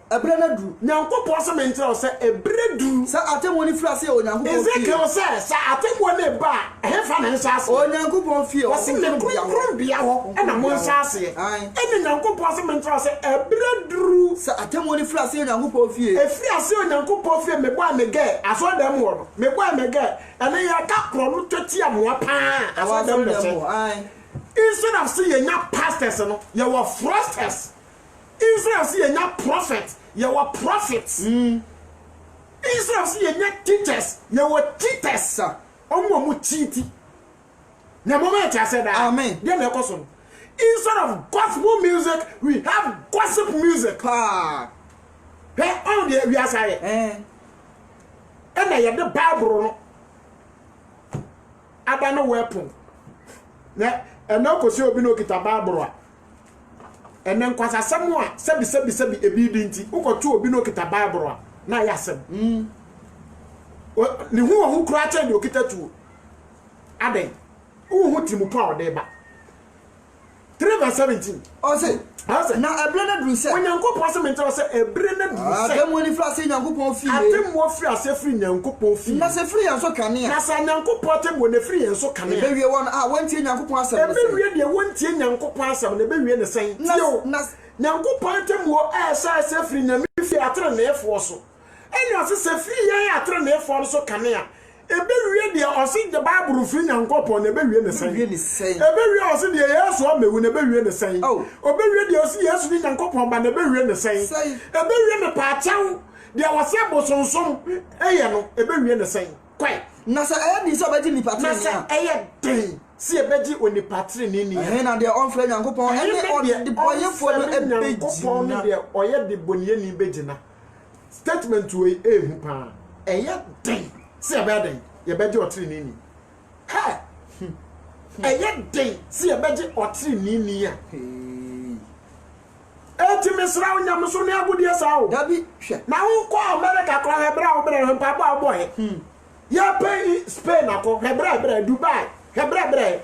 ebre na duru nyankopon se mentre o say ebre duru sa atemoni fira se onyankopon Ezekiel say sa atemoni ba hefa na nsa ase onyankopon fie o se ne kron bia ho e na mo nsa ase e nyankopon se mentre o say ebre duru sa atemoni fira se onyankopon fie e fira se onyankopon fie me bo amege aso dem wo no me bo amege ene ya ka kro no tweti amoa pa aso dem no instead of seeing your pastors, you were frosters. Instead of seeing your prophet, you were prophets. Instead of seeing your teachers, you were teachers. Omo chiti. Na moment I said that. Amen. Then the question. Instead of gospel music, we have gossip music. Hey, on the we are saying. And I have the Bible. I don't know weapon. Eno kosi obi no kita Bible a enen kwasa semu a sebi ebi dinti ukotu obi no kita Bible a na ya sem ni hu kura cha ni okita tu aden hu timu pa ode ba 3 verse 17 o say na ebre na dru se onyankopon se mentre se ebre na dru se ademoni fra se nyankopon fie ademo fra se fri nyankopon fie na se fri yanso kane na sa nyankopon temo na fri yanso kane be wie won wantie nyankopon asem be wie de wantie nyankopon asem na be wie ne sen tio na nyankopon temo sa se fri nyame fie atre na efo so eni o se fri yan atre na efo so kane a ebe wie de o se de Bible fri nyankopon na be wie ne sen ebe wie o se de Yesu o mewu na be wie ne sen obe wie de o se Yesu ni nyankopon ba na be wie ne sen ebe wie me pa chawo de o se bosonsom eye no ebe wie ne sen kwai na sa di so beji ni patre ni na sa den si ebeji oni patre ni na de on fra nyankopon ene de boyefo no nyankopon ni de oye de bonie ni begina statement we ehu pa eye den si ebeden ye beji otri ni ha eye den si ebeji otri ni a eti mesra onyam so ne agudie sawo dabi hwe na wo ko America ko hebra wo bre hempa ba boy ya pay Spain ako hebra Dubai hebra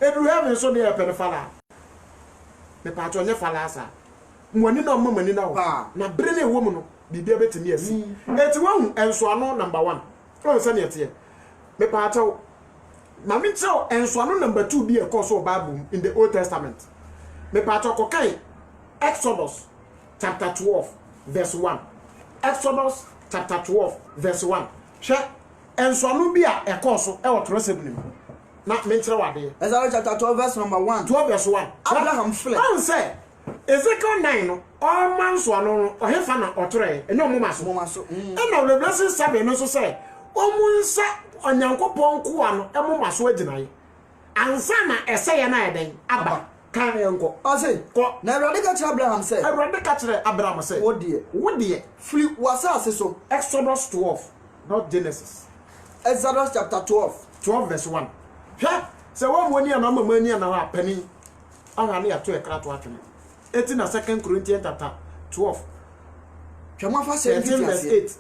edu heaven so ne pen fala me pa to ne fala sa mwani na mama ni na wo na bre na ewo mu no bibia betimi asi eti wo enso ano number 1 o se ne ete me pa to na me tell enso ano number 2 bi e ko so Bible in the Old Testament me pa to ko kai Exodus chapter 12 verse 1 Exodus chapter 12 verse 1 hwe enso anu bi a ekoso e wotoro sebnim na mentre wade Exodus chapter 12 verse number 1 12 verse 1 Abraham fled on say Ezekiel 9 no all man so anu o hefa na otore ene omo maso e na Revelation 7 no so say omunsa onyankopon ko ano e mo maso aginaye ansa na ese ye na eden aba kan enko ose ko na Awurade ka kire Abraham say Awurade ka kire Abraham say wo de free wasase so Exodus 12 not Genesis Exodus chapter 12 verse 1 hwa se wo mo ni ana mama ni ana wa pani ana na to ekra to atene eti na 2 Corinthians chapter 12 hwa fa say verse 8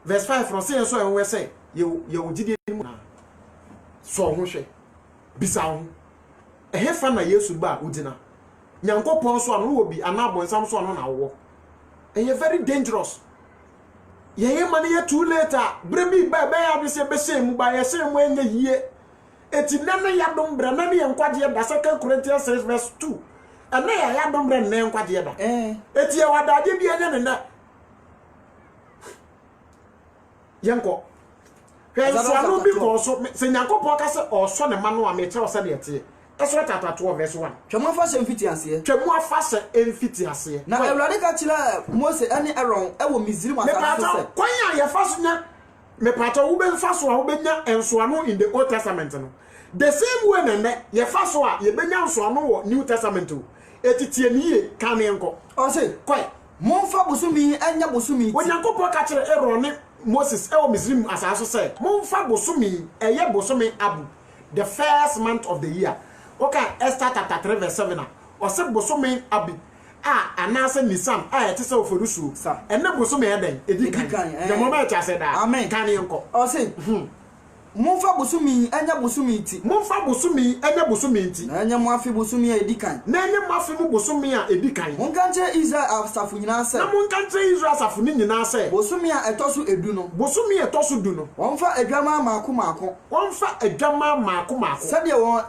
verse 5 from say so en we say ye wogide mu na so ho hwe bisa ho ehefa na Yesu ba udina nyankopon so anu wo bi anabo nsam so anu na wo eye very dangerous ye man ye too later brebi ba ya bi se be se mu ba ye se mu enye yie eti nana ya dom bra nana ye nkwaje da 2 Corinthians 6 verse 2 ana ya dombre ne nkwaje da eti e wadade bia nya ne na yanko hwenso anu bi ko so se nyankopon ka se oso ne ma no a me che o se de tie Esra chapter 12 verse 1. Twemu afa se mfiti ase. Twemu afa se mfiti ase. Na Ewurade ka kira Mose ane Aaron ewo Misrim asase se. Kwanya ye fa so nya me pato wo be fa so a wo benya enso ano in the Old Testament no. The same way na ye fa so a ye benya enso ano wo New Testament o. Etitie ni ye kan enko. O se, kwai monfa bosumi anya bosumi. Onyankopon ka kira Aaron ne Moses ewo Misrim asase se. Monfa bosumi eye bosumi abu. The first month of the year. Okay, Esther chapter 3 verse 7 na. Ose bosome abi. Anase Nisan ete se oforusu. Ene bosome eden edikan. The moment I said that. Amen. Kan yenko. Ose. Monfa bosumi anya bosumi ti. Monfa bosumi anya bosumi ti. Anya mo afi bosumi edikan. Na anya mo afi bosumi a edikan. Monka nche Israel asafu nyina se. Na monka nche Israel asafu ni nyina se. Bosumi a etosu edu no. Bosumi etosu du no. Wonfa adwama maako maako. Wonfa adwama maako maako. Sade won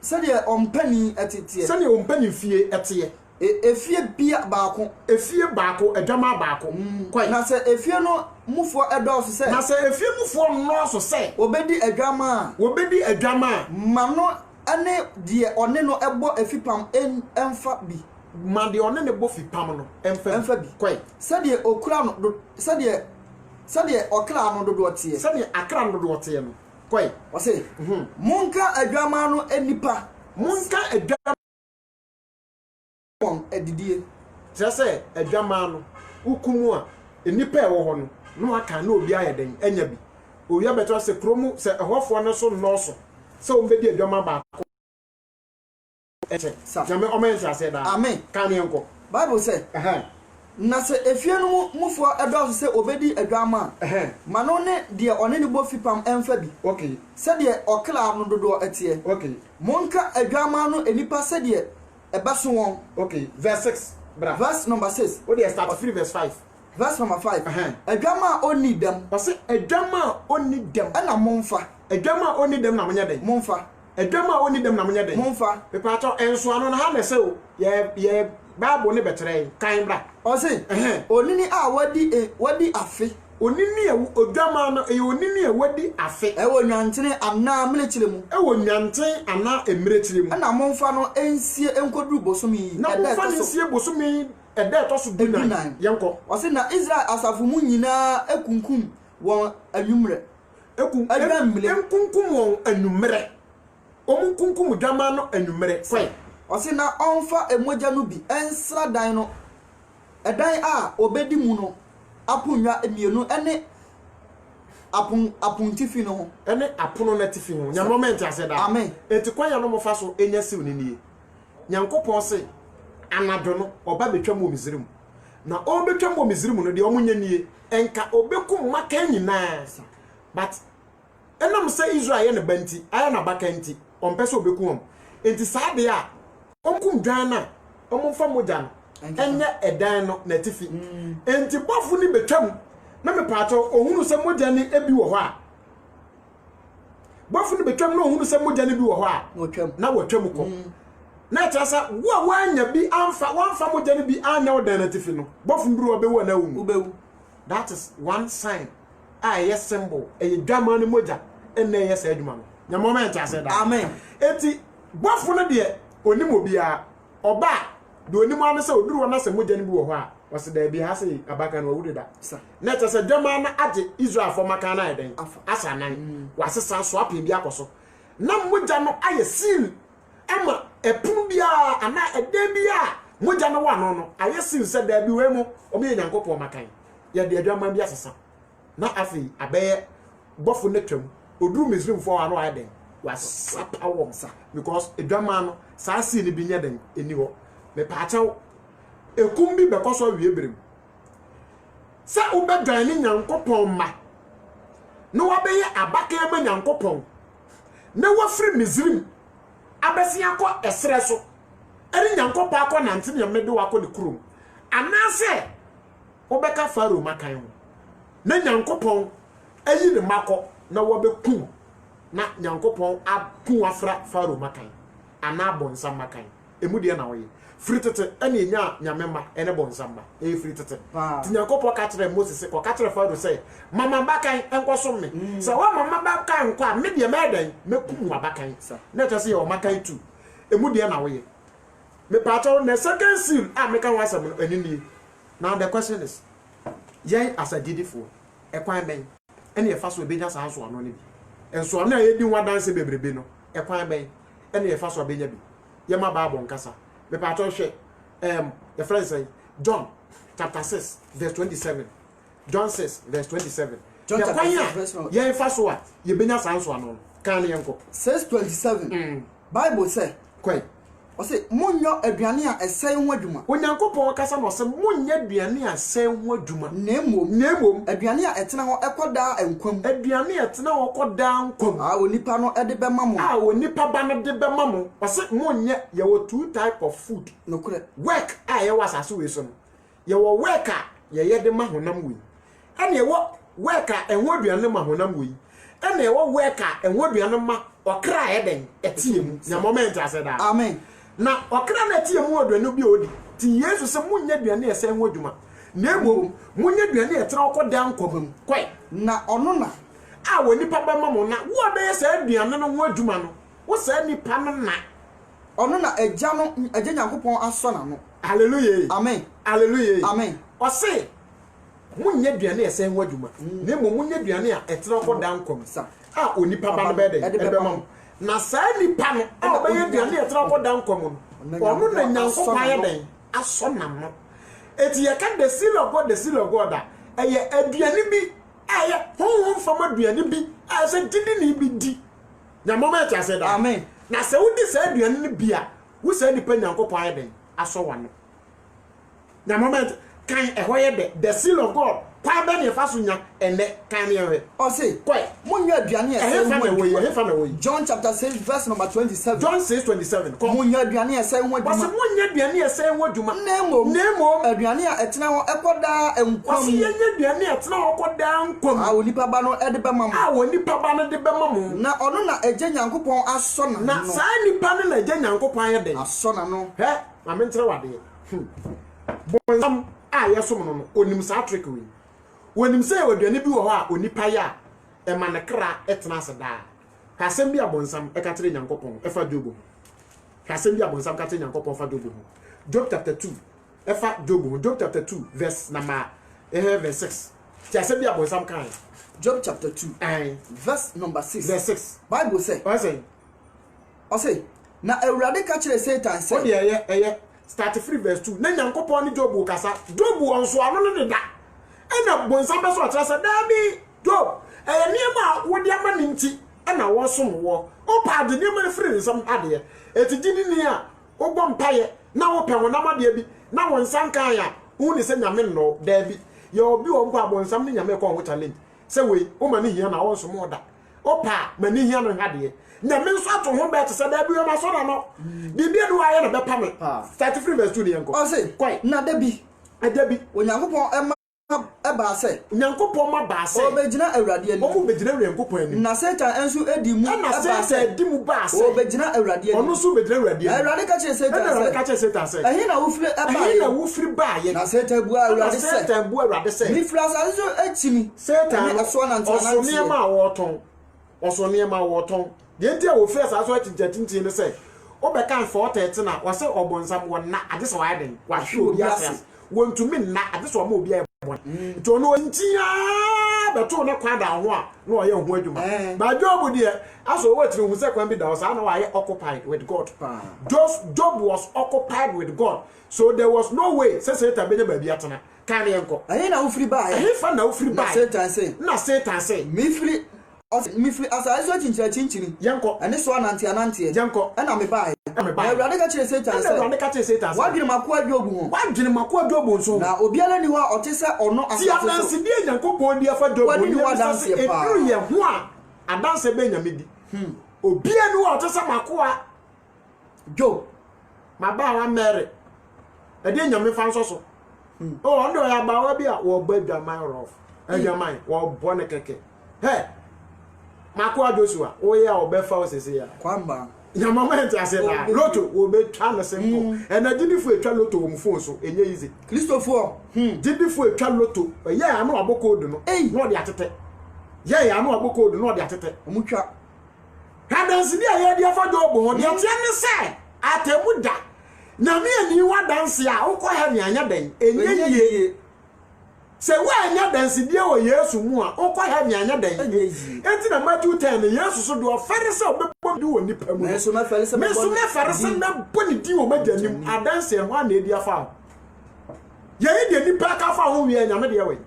Sade ompani etitie. Sade ompani fie etie. Efie bia baako. Efie baako adwama baako. Kwai. Na se efie no mufo edoso se. Na se efie mufo no so se. Obedi adwama. Obedi adwama. Mano ane die one no ebo efipam emfa bi. Ma de one ne bo fipam no emfa bi. Kwai. Sade okura no sade okra no dodo tie. Sade akra no dodo tie no. Kwai. O se. Monka adwama no enipa. Monka adwama edidie. Sese adwama no ukumu a enipa e wo ho no no aka na obi ayeden enya bi. Owi abeto se kromu se ehofo no so noso. Se o mbedi adwama ba ko. Eche. Jame o men say that. Amen. Kan yenko. Bible say. Na se efie no mufo edo se obedi adwama. Mano ne de one ne bo fipam emfa bi. Okay. Se de okla no dodo etie. Okay. Monka adwama no enipa se de ebaso won. Okay. Verse 6. Bra. Verse number 6. What dey start 3 verse 5. Verse number 5. Adwama oni dem. Parce adwama oni dem. Ana monfa. Adwama oni dem na monye den. Monfa. Adwama oni dem na monye den. Monfa. Pepa to enso ano na ha na se o. Ye Bible ne betre kan bra. O se. Onini a wadi afi. Onini e odwama no e onini e wadi afi. E wo nwantene ana mlechire mu. E wo nwanten ana emirechire mu. Ana monfa no ensie enkoduru bosomi. Na monfa no ensie bosomi ede to so dunan. Yenko. O se na Israel asafu mu nyina ekunkum won anwumre. Enkunkum won anwumre. Omunkunkum dwama no anwumre. Fai. O se na onfa emoja no bi ensra dan no. Edan a obedi mu no apunwa emienu ene apun tifi no ho ene apono na tifi ho nya moment ase da amen enti kwanya no mo fa so enya siw ni nie nyankopon se anado no oba betwa mo Misrim na o betwa mo Misrim no de o munya nie enka obekum maka nyina but enam se Israel ye ne banti aya na baka nti ompese obekum enti saa de a onkum dwan na omfa moja no enye edan no na tifi enti bofu ni betwam na me paato ohunu se moja ni ebi wo ho a bofu ni betwam na ohunu se moja ni bi wo ho a na watwam ko na trasa wo wanya bi wanfa moja ni bi anya odan na tifi no bofu nduru obewu na ubewu that is one sign yes symbol e dwama ni moja enne yes adwuma no nya moment ase da amen enti bofu no de onimo bia oba do onimo ame se oduru wona se moja ni bi wo ho a wose da bi ha se abaka no wude da na tese dwama na age Israel for maka na eden asa nan wasesa so apin bi akoso na moja no aye seal ema epun bia ana eden bia moja no wa no aye seal se da bi we mu obi nyankopon makan ya de dwama bi asesa na afi abeye bofo netwam oduru Misrim for anu eden wasapa wom sa because edwama no sa seal ni bi nya den eni ho me paachaw ekum bi bekoso wie berem sa ubedwan ni nyankopon ma no wabeye abaka ema nyankopon na wafri Misrim abesia ko esre so eri nyankopon akọ nante ne mede wako ne kurum anase obeka faro makan ho na nyankopon ayi ne makọ na wabekum na nyankopon apu afra faro makan ana bonsa makan emu de na woye fritete ene enya nyamema ene bonsamba e fritete ti nyankopɔ ka kyerɛ Moses ko ka kyerɛ Pharaoh sɛ mama bakan enkosom me sɛ wa mama bakan nkɔ a me de mɛdan mekum wa bakan na kyerɛ sɛ yɛ o makan tu emu de na woye me pato na second seal me kan wasam anini. Now the question is yen as a didifo ekwan ben ene ye fa so obenya sa so ano ne bi enso na ye di wadanse bebrebe no ekwan ben ene ye fa so obenya bi ye ma Bible nkasa me pato hwe the friend say John chapter 6 verse 27 John 6 verse 27 John chapter 6 verse 1 ye fa so a ye benya sa so ano kan ne yenko 6:27 Bible say kwai o se munyo aduane a ɛsɛn ho adwuma onyankopɔn kasa no se munya aduane a ɛsɛn ho adwuma nemom aduane a ɛtena hɔ ɛkɔda enkwam aduane a ɛtena hɔ kɔda nkwam onipa no ɛde bɛma mo onipa ba no de bɛma mo o se munya ye wo two type of food nokure work a ye was asase we so no ye wo work a ye de ma honam we ene ye wo work a ɛho aduane ma honam we ene ye wo work a ɛho aduane ma okra ye den etiemu na moment ase da amen na okra na tie mu oduane bi odi ti Yesu se munya duane ese ho adwuma na ebo munya duane etra okoda nkobam kwai na ono na woni pa ba mamo na wo be se aduane no ho adwuma no wo se nipa no na ono na agya Nyankopɔn aso na no hallelujah amen hallelujah amen o se munya duane ese ho adwuma na ebo munya duane a etra okoda nkom sa onipa ba no be de be mamo na saa nipa no obeye duane etra okoda nkom no onu na Nyankopɔn aye den aso na no eti ye ka the seal of God a eye aduane bi eye honhom fama aduane bi a se didi ni bi di na moment ya se da amen na se wudi saa aduane ni bi a wo saa nipa Nyankopɔn aye den aso wa no na moment kan ehoye the seal of God kwa be ne fa so nya ene kan ne ewe o se kwai munya aduane efa na we John chapter 6 verse number 27 John 6:27 munya aduane ese ho adwuma wase munya aduane ese ho adwuma nemo aduane a etena ho ekoda enkwam wase yenya aduane etena ho ekoda nkwam onipa ba no ede bema mo onipa ba no de bema mo na ono na agya Nyankopɔn aso na na saa nipa no na agya Nyankopɔn aye den aso na no he ma me ntere wade bonsam yesom no onim saa trick we wonim say aduane bi wo ho a onipa ya e ma ne kra etena se da kasem bi abonsam e ka tere Nyankopɔn e fa Job kasem bi abonsam ka tere Nyankopɔn fa Job Job chapter 2 e fa Job chapter 2 verse number verse 6 kasem bi abonsam kan Job chapter 2 verse number 6 verse 6 Bible say o say na Awurade ka kire Satan say o de eye start free verse 2 na Nyankopɔn ni Job kasa Job onso ano ne da ena bonsam be so atrasa da bi Job niema wo de ama ne nti ena wo som wo o pa de niema free nsam ade eti gidi ni a wo bɔ mpaye na wo pɛ wonam ade bi na wo nsan kan ya wo ni se nyame no da bi ye obi wo mpa bonsam ni nyame ko ho challenge se we o ma ni hia na wo som da o pa ma ni hia no ade nyame nso ato ho be te se da bi o ma so na no bibia do aye na be pa me 33 verse 2 ni enko o se kwai na da bi Onyankopɔn eba se Nyankopɔn ma ba se obegina Awurade ani o begina Nyankopɔn ani na Satan enso edi mu eba se edi mu ba se obegina Awurade ani onu so begina Awurade ani Awurade ka kire Satan se ehin na wo firi ba ye na Satan bu Awurade se mi fira sa so etimi Satan aso na ntina oso niema woton de ntia wo fira sa so atintin ne se obeka 4:30 na wo se obonsam wona ade se wa den wa hwe obi ase wontumi na ade se o ma obi to no ntia beto ne kwada ho a na oye ho adwuma ba Job de aso wetiri hu se kwan bi da o sa na wa occupied with God Job was occupied with God so there was no way say Satan be ba bi atena kan yenko ayi na wo firi ba ayi fa na wo firi ba na Satan say mi firi asa so chinchiri yenko ene so anante yenko na me ba Awurade ka kire Satan say wadwene makoa Job nso na obiara ni ho a otese ono asase ti adanse bi Nyankopɔn di afa Job ni wadanse pa eduru ye ho a adanse be nyame di obiara ni ho a otese makoa Job ma ba wa Mary ede nyame fa nso so o ndo ya ba wa bi a wo ba dwaman rof adwaman wo bo ne keke he makoa Joshua o ye a obefa osese ya kwamba Nyamamenti ase na loto wo be twa no simple. Na didifo etwa loto wo mfo so enye easy. Christopher. Didifo etwa loto. Ye anu aboko odu no. No de atete. Ye anu aboko odu no de atete. Omutwa. Kadansi dia ye dia fa jobo ho de tie ne se atemu da. Na me ani wa dansi a wo ko ha mi anya den. Enye yie. Se wa anya dansi dia wo Yesu mu a wo ko ha mi anya den. Enti na Matthew 10 Yesu so do ofere se obebom di wo nipa mu. Meso na fere se na boni di wo maganim adansi ho na edi afa. Ye de nipa ka fa ho wi anya me de we.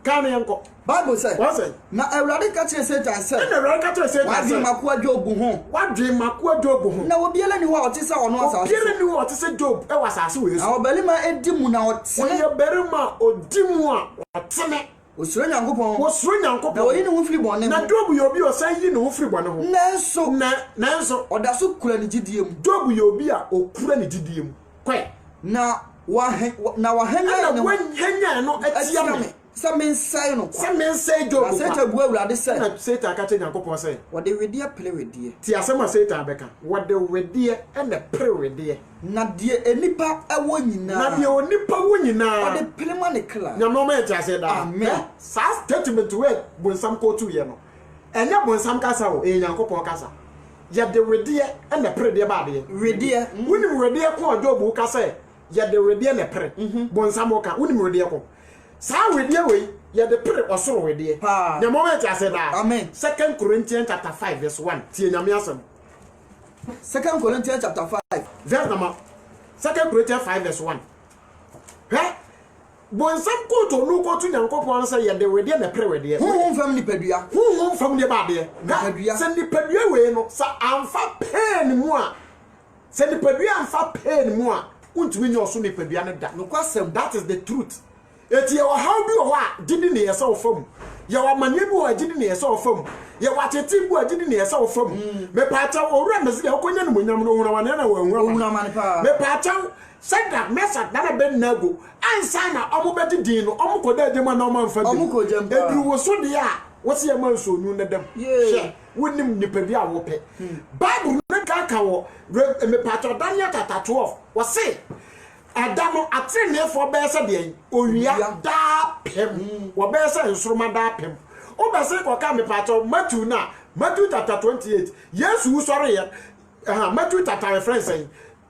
Ka me enko. Bible say. What say? Na Ewurade ka kire Satan say. Na Ewurade ka kire Satan say. Wadwe makoa Job ho. Wadwe makoa Job ho. Na obiela ni ho a otise ono asase. Obiela ni ho a otise Job e wasase we Yesu. Na obelima edi mu na otene. Oye berima odi mu a otene. Osuro Nyankopon. Osuro Nyankopon. Na oyi ni ho firi bone. Na Job ye obi o san yi ni ho firi bone ho. Nanso odaso kura ni gidie mu. Job ye obi a okura ni gidie mu. Kwai. Na wahenya no atia me. Some say no. Some men say Job. Satan bu Ewurade say. Na Satan ka che Nyankopon say. What the wedie play wedie. Ti asema Satan beka. What the wedie and the pre wedie. Na de enipa ewo nyina. Na de onipa wo nyina. What the plema ne kla. Na no man say that. Amen. Sa statement we bonsam ko tu ye no. Enya bonsam kasa wo e Nyankopon kasa. Ya de wedie and the pre de ba de. Wedie. Unim wedie ko Job kasa. Ya de wedie ne pre. Bonsam ka unim wedie ko. Sa wedie we ya de pre osoro wedie. The moment I said that. Amen. 2 Corinthians chapter 5 verse 1. Tie nyame asem. 2 Corinthians chapter 5 verse number 2 Corinthians 5 verse 1. Bonsam ko to no ko to Nyankopon say ya de wedie na pre wedie. Hu fam ni padua. Hu fam ni ba de. Padua. Se ni padua we no sa amfa pain mu a. Se ni padua amfa pain mu a. Untumi nyo so ni padua ne da. No kwasem. That is the truth. Eti ya how bi o wa gidi ne yesa o fam ya wa manye bi o gidi ne yesa o fam ya wa tete bi o gidi ne yesa o fam me pacha o wura mezi ya konya no monyam no wura wane na wa wura mane pa me pacha Shadrach Meshach na Abednego ansa na omo bedi din no omo koda adema na omo mfa omo ko jempa edru wo so de a wo se ya man so nu na dem she wonim nipa bi a wo pe Bible ne ka wo me pacha Daniel chapter 12 wo se Adamo atrene for bese de owia da pem wo bese nsoroma da pem o bese ko ka me pato Matthew na Matthew chapter 28 Yesu sorry Matthew chapter reference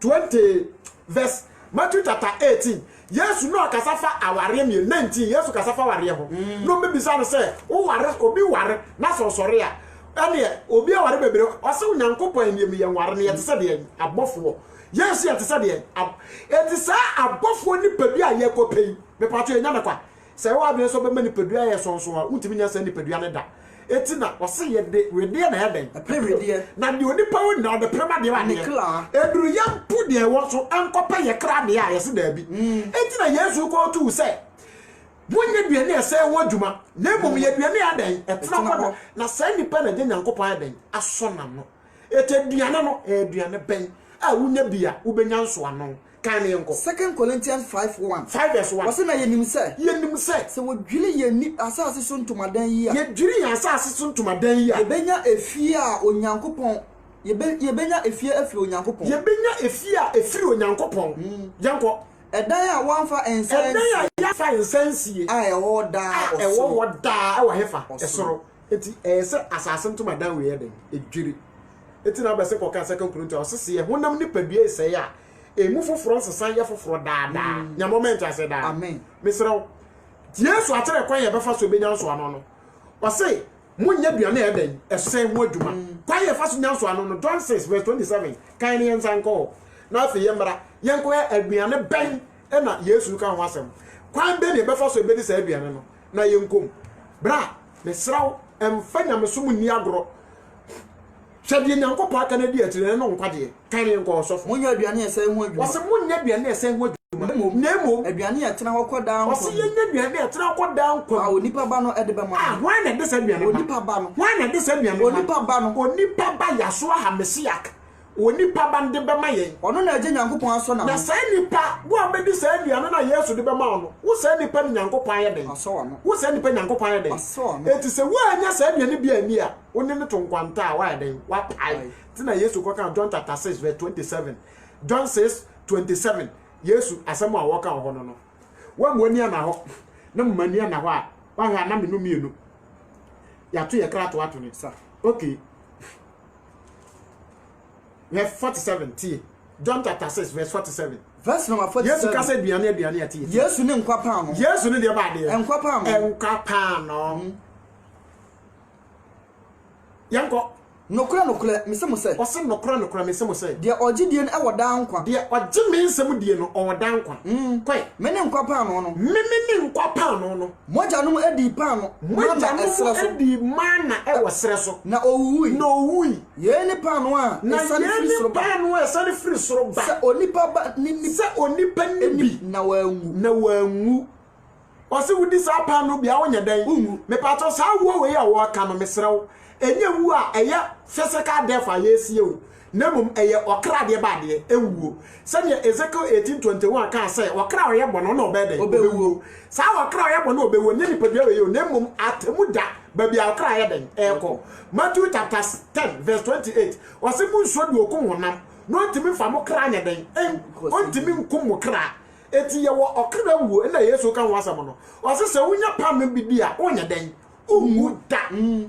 20 verse Matthew chapter 18 Yesu no kasafa aware mi 19 Yesu kasafa aware ho no me bisa no say o ware obi ware na so sorry a ene obi aware bebere o se Nyankopon ene mi ye ware ne ye tse de abofo Yes, yet said it is a buffo ni pedua ye copay. Me pato yanakwa. Say what been so many pedua ye so ultimate send pedua da. Etina was say ye with dear heaven. A play dear. Now the only power now the prema de one. Edru yam put there was so uncopa ye crab the eyes there be. Etina yes who go to say. When you be near say what juma, name ye be near then, a trap na send the pen again and copa then. A son no. Et a diana a diana ben. Unya bia ubenya nso ano kan ne enko 2 Corinthians 5:1 5 verse 1 wose na yenim se se wodwile yeni asase so ntomadan yi a yedwiri ya asase so ntomadan yi a yebenya efie a onyankopon yebenya efie afiri onyankopon yebenya efie a efiri onyankopon yanko edan a wanfa ensan edan a yafa ensansie a ewo da ewo da ewo hefa esoro eti ese asase ntomadan we eden edwiri eti na be se ko ka 2 Corinthians osese ye honam ni padua ese ya emu foforo sesan ye foforo daada nya moment ase da amen mesrew Yesu atere kwan ye befa so benya nso ano no ose munya duane e den esen ho aduma kwan ye fa so nya nso ano no John 6 verse 27 kan ne ensan ko na afi ye mra ye nko aduane ben e na Yesu ka ho asem kwan be ne befa so be di sa aduane no na ye nkom bra mesrew emfa nya meso mu ni agro Shadi Nyankopon aka na di atire no nkwade kan ne nko osofo munya aduane esen ho aduma wose munya aduane esen ho nemo aduane ya tena hokoda wose ye nya aduane ya tena hokoda nko a onipa ba no edebe ma hwan na de sa aduane onipa ba no hwan na de sa aduane onipa ba no onipa ba yaso ha mesiak onipa ba nde be ma yen ono na agye Nyankopon aso na sa nipa bo abedi sa aduane na yesu de be ma no wo se nipa nyankopon ye den wo se nipa nyankopon ye den eti se wo anya se aduane bi ani a wo ne ne to nkwanta a wa ye den wa pai tina yesu ko kan John chapter 6 verse 27 John 6:27 yesu asem a wo kan ho no wa mo ani ana ho na mo ani ana ho a wa ha na me no mienu ya to ye krato ato ni sa okay verse 47 tie John chapter 6 verse 47 verse number 47 yesu ka se aduane atie yesu ne nkwa pa no yesu ne de ba de nkwa pa no yanko nokura misemo se o se nokura misemo se de ogidie no e woda nkwa de ogime nsem die no o woda nkwa kwai me ne nkwa pa no me ne nkwa pa no moja no edi pa no moja no edi mana e wo sere so na owui ye ne pa no a na ye ne pa no a sare free soro ba se onipa ba ni se onipa ni bi na wangu o se wudi sa pa no bia wonya dan me pa to sa wo we ya wo ka no mesrew enye wu a eye physical death a yesie o nemum eye okra de ba de ewuo sanya Ezekiel 18:21 kan say okra oye bono na obede obewuo sa okra oye bono obewuo ne nipadua we yo nemum atemu da ba bia okra ye den eko Matthew chapter 10 verse 28 wase mu nso de okum honam no ntimi fa mo kra nya den ontimi nkum mo kra eti ye wo okra wuo na Yesu kan wasam no wase se wunya pam bi dia onya den uhu da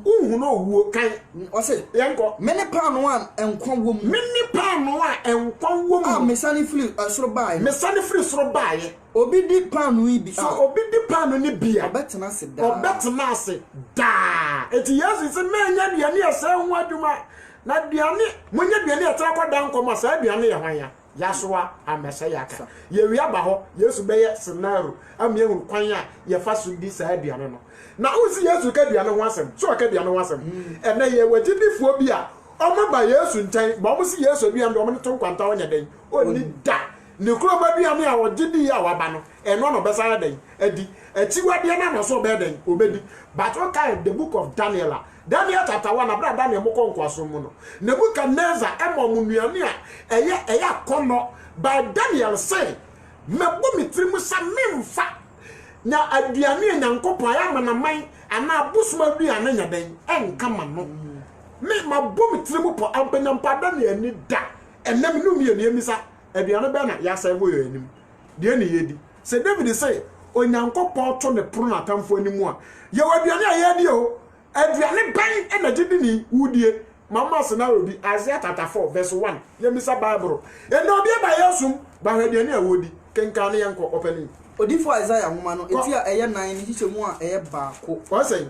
uhu no wuo kan wase yanko mene pa no a enkwa wom mene pa no a enkwa wom ah mesani free soro bae obi di pa no ibi so obi di pa no ni bia obetena se da eti Yesu se menya duane ese ho aduma na duane munya duane etra kwa dan koma sa duane ye hwan yasoa amese yaka ye wi aba ho Yesu beye scenario amie kwan a ye fa so di sa duane no na uzi Yesu ka duane ho asem so ka duane ho asem ene ye wagidifuo bi a omo ba Yesu ntan ba omo si Yesu duane do omo to nkwanta onya den oni da ne kuro ba duane a wogidi a waba no eno no besa den adi achiwade na no so be den obedi but o kai the book of Daniel chapter 1 abra Daniel mo konkwaso mu no Nebuchadnezzar emomunuane a eye kono by Daniel say mebo mitrimu sa memfa na aduane nyankopon ya manaman ana abusuma aduane nya den enka ma no me mabo mitrimu po ampanyampa Daniel ni da enam no mi emisa aduane be na ya sai boyo anim de ne yedi se David say onyankopon to ne pro na tamfo animu a ye waduane a ye di o aduane ban na gidi ni wudie mama sena obi Isaiah chapter 4 verse 1 yemisa Bible eno obi ba Yesu ba aduane a wodi kenkan ne yanko openi odifo Isaiah homa no eti a eye 9 ni hichemu a eye baako o say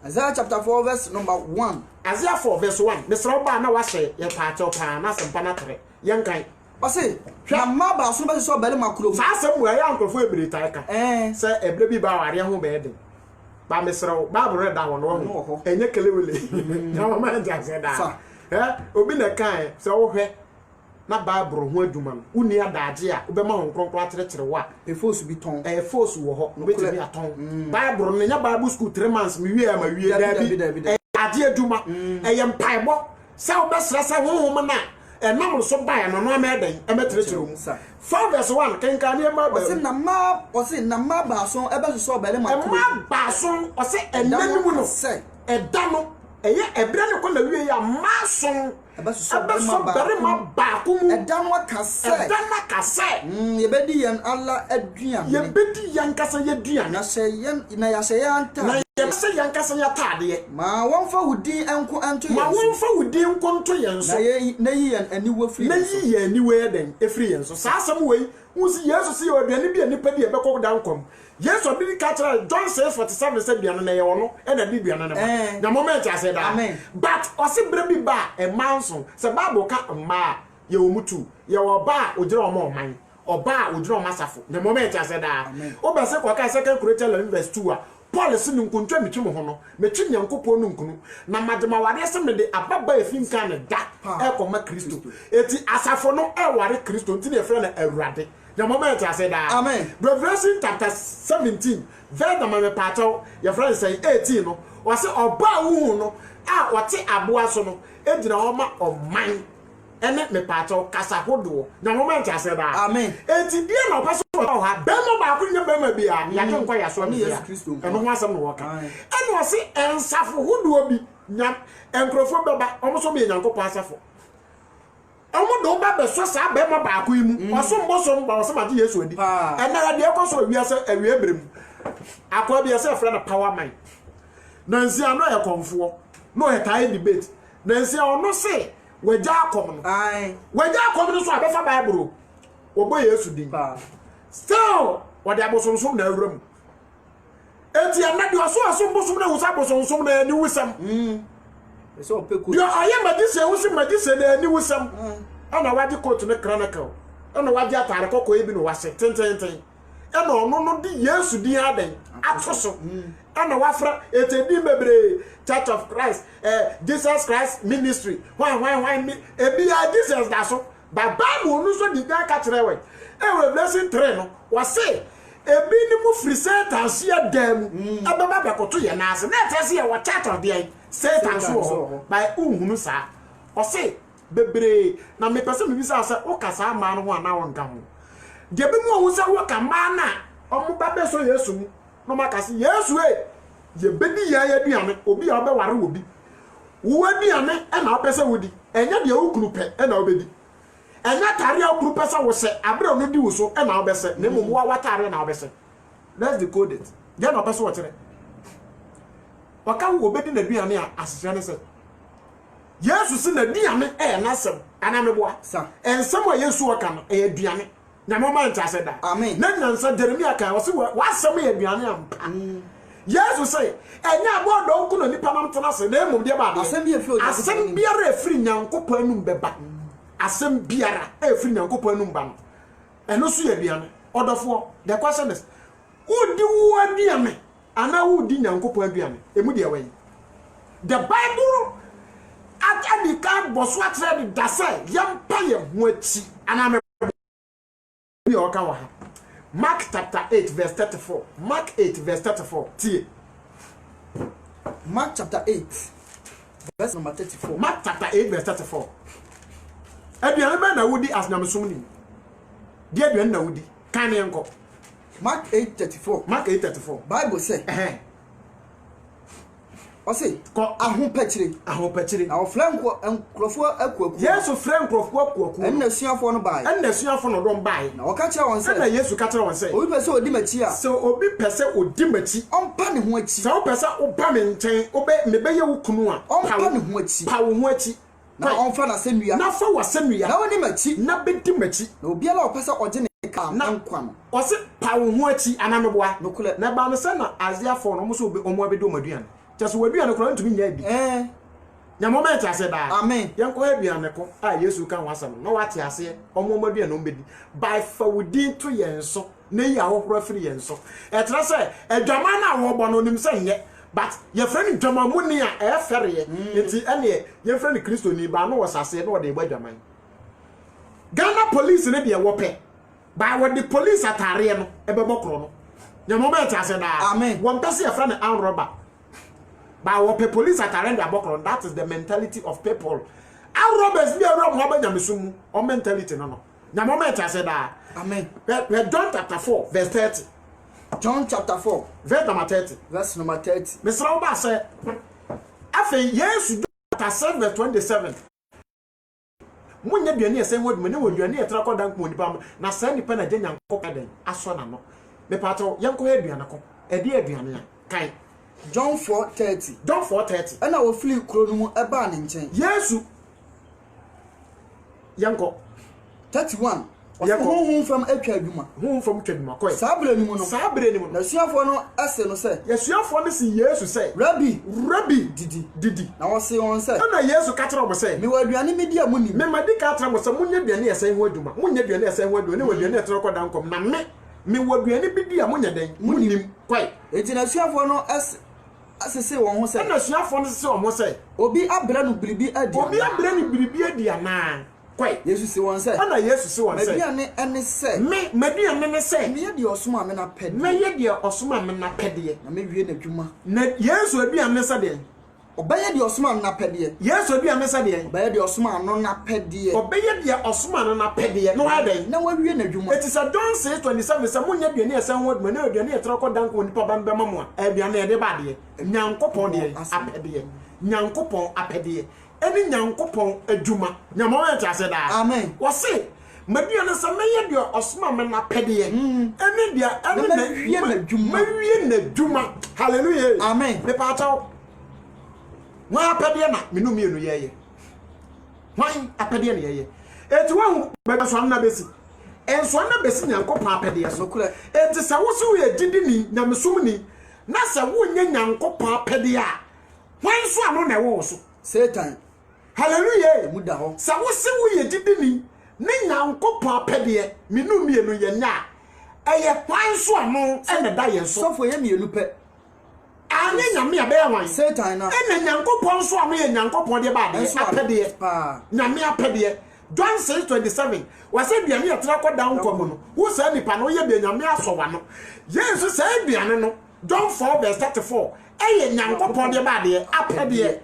Isaiah chapter 4 verse number 1 Isaiah 4 verse 1 mesra ba na wa hye ye paacho paa na sempa na tere yankan o say na maba so be so bele makuro sa asem wa ya nkofo ebiri taika se ebre bi ba ware ho be de ba mesra ba bro da ho no enye kelewele na mama nja se da obi na kan se wo hwe na Bible ho aduma no uni adaje a obema ho nkronkro aterekere wa efos bi ton efos wo ho no betimi aton Bible no nya Bible school 3 months mi wie ma wie da bi ade aduma eyem paibo se obesra se ho na enam so bae no no ameden emeterekere mu 4 verse 1 kenkan ne ma ba o se na ma ba so ebe so bele ma ko ma ba so o se enam mu no se eda no eye ebre ne ko na wie ya mason ebe so bere ma ba ko mu eda no ka se ye bedi yan alla aduan ye bedi yan kasa ye duan na se yan na ya se yan ta na ye se yan kasa ya tade ma won fa wudi enko anto ma won fa wudi enko nto yen so na yi yan aniwo free na yi yan aniwo den e free yen so sa asam we unsi Yesu si oduane bi ani padi e be ko dan kom Yesu bi ka tira John 6:47 say duane na ye wono e na di duane na na moment I said that but osi bre bi ba e manso se Bible ka ma ye omutu ye oba ogira omo oman oba ogira omasafo na moment I said that o be se kwa ka 2 Corinthians verse 2 a Paul se nkuntwa mitwi mo ho no metwi nyankopon no nkunu na madema ware se mede ababa efinka ne da e koma Kristo eti asafo no e ware Kristo ntine efre na awurade the moment I said that amen Revelation chapter 17 verse number pato your friend say 18 no was say oba wu no a wote aboa so no ejina oma oman ene me pato kasa hodo the moment I said that amen eti die na paso oh ha bema ba ko nya bema bia ya ke nkwa ya so ne ya eno ho asem no woka eno se ensafo hudo bi nya enkrofo beba omo so be nyankopon asafo omo do ba be so sa bema ba ko imu oso mboso mba oso ma je Yesu adi enara de ekoso wiase awie ebrem akwa bia se fra na power mind nansi ano ya konfo no he tie debate nansi ono se wagya akom no wagya akom no so abefa bible obo Yesu din still what the abosonsom na awram eti anade oso bosom na wusa abosonsom na ani wusam so peku yo ayama dise wusi madise na ani wusam ana wadi coat ne chronicle ana wadi atare kokko ebi no wase tententen ana ono no di Yesu din aden atoso ana wafra etedi mebre Church of Christ Jesus Christ ministry why ebi ya Jesus da so ba Bible no so di ga ka kirewe Revelation 3 no wase ebi ni mu free Satan sia dem ababa bekoto ye na ase na tese ye wa Church of the Satan so by unhunu sa wase bebre na me pese me bisa ase o kasa ma no ho ana wonka ho de bi mu wo sa wo ka ma na omu ba be so Yesu mu no makase Yesu ye bedi ya ya duane obi ya obeware obi wo aduane e na opese wodi enya de okunu pe e na obedi enya tare okunu pe sa wo se abre no di wo so e na obese na mum wa watare na obese let's decode it ya na opese wo tere waka wo obedi na duane a asese ne se Yesu se na duane e na sem ana meboa sa ensem wa Yesu waka no e duane na mama nta se da amen na nyansa Jeremia kan wo se wa sem e duane ampa Yesu say enya abodo nku no nipa nam tena se na emum de ba asem biara efiri nyankopon anum beba asem biara efiri nyankopon anum ba no eno so ya biane odofo the question is udi wo aduane ana udi nyankopon aduane emu de we the Bible at kan boso atre da say yampa ye ho achi ana me bi o ka wa ha Mark chapter 8 verse 34. Mark 8 verse 34. Tie. Mark chapter 8 verse number 34. Mark chapter 8 verse 34. Aduane ba na wudi as nyamsum ni. Die aduane na wudi. Kan ne enko. Mark 8:34. Mark 8:34. Bible say. O say ko ahopachire na o flanko enkrofo akuaku Yesu flankrofo akuaku enna suafo no bae no don bae na o ka kire won say na Yesu ka kire won say obi pese odi machi a so obi pese odi machi ompa ne ho achi so pese oba me nchen obe mebeye wo kunu a ompa ne ho achi pa wo ho achi na onfa na senua na fa wa senua na woni machi na bedi machi na obi ala o pese oje ne ka na nkwa no o se pa wo ho achi anameboa no kule na ba no se na aziafo no mo so obi omo abedo maduan just waduane kora ntumi nya bi nya moment ase da amen yanko aduane ko a Yesu kan wasam no wate ase omo maduane no bedi by fawudin to yenso na yi ahohoro afiri yenso etra se adwama na wo bo no nim se nye but ye friend dwama mu ni a e fere ye enti ene ye friend Kristo ni ba no wasase no de gbadwaman Ghana police ne de wo pe ba wo the police atare no e be bokro no nya moment ase da amen won pese ye friend an robber by what police are carrying their buckle. That is the mentality of people. Our robbers be a rob Nyamisum or mentality no. The moment I said that. Amen. John chapter 4, verse 30. John chapter 4, verse number 30. Verse number 30. Mr. Oba said, after yes, chapter 7, verse 27. Munye biani ese word mene wodwane etra ko dan ko nipa na sa nipa na genya nkoko den aso na no. Me pato yanko aduane ko. Edi aduane ya. Kai John 4:30. John 4:30. Ana wo fili kuro no mu eba ne nchen. Yesu yanko 31. Hu from atwa adwuma. Hu from twadwuma koy. Sabre ni mu no. Sabre ni mu. Na suafo no ase no se. Yesuafo no si Yesu se. Rabbi didi. Na wo se won se. Na Yesu ka tro mo se. Me waduane medi a muni. Me madi ka tro mo se munya duane ese hu adwuma. Munya duane ese hu adwuma. Ne waduane tro ko dan kom na me waduane bidi a munya den. Munim koy. Enti na suafo no asese won ho se. Na suafo no se won ho se. Obi abra no biribi adi. Obi abra no biribi adi ana. Kwai Yesu se won se. Ana Yesu se won se. Mediane ene se. Me mediane ne se. Me ye de osoma me na pede. Me ye de osoma me na pede. Na me wie na dwuma. Na Yesu aduane se de. Obeye di osuma no na pede. Yes odua me se de. Obeye di osuma no na pede. Obeye di osuma no na pede. No ha den. Na wawie na dwuma. It is a John 6:27 say munya duane esen ho aduma na aduane etra ko danko nipa ba mbema mo a. Aduane e de ba de. Nyankopon de apede. Nyankopon apede. Eni Nyankopon adwuma. Nyamo ya tase da. Amen. Wo se maduane se meye de osuma me na pede. Eni dia eni na wie na dwuma. Mawie na dwuma. Hallelujah. Amen. Me pa taw. Wa apede na menu mienu yeye. Wan apede na yeye. Eti wa be so na besi. Enso na besi Nyankopon apede so. Eti se wo so ye didi ni na mesum ni. Na se wo nya Nyankopon apede a. Wan so ano na wo so. Satan. Hallelujah. Muda ho. Se wo se wo ye didi ni ne Nyankopon apede menu mienu ye nya. Eye wan so ano e na da ye so. So for ye mienu pe. Anye nyame abe wan. Satan na. E na Nyankopon so ano ye Nyankopon de ba de apede. Nyame apede. John 6:27 wase biane yatra ko down ko no wo sa nipa no ye bianyame asowa no Jesus sa biane no John 4:34 eye Nyankopon de ba de apede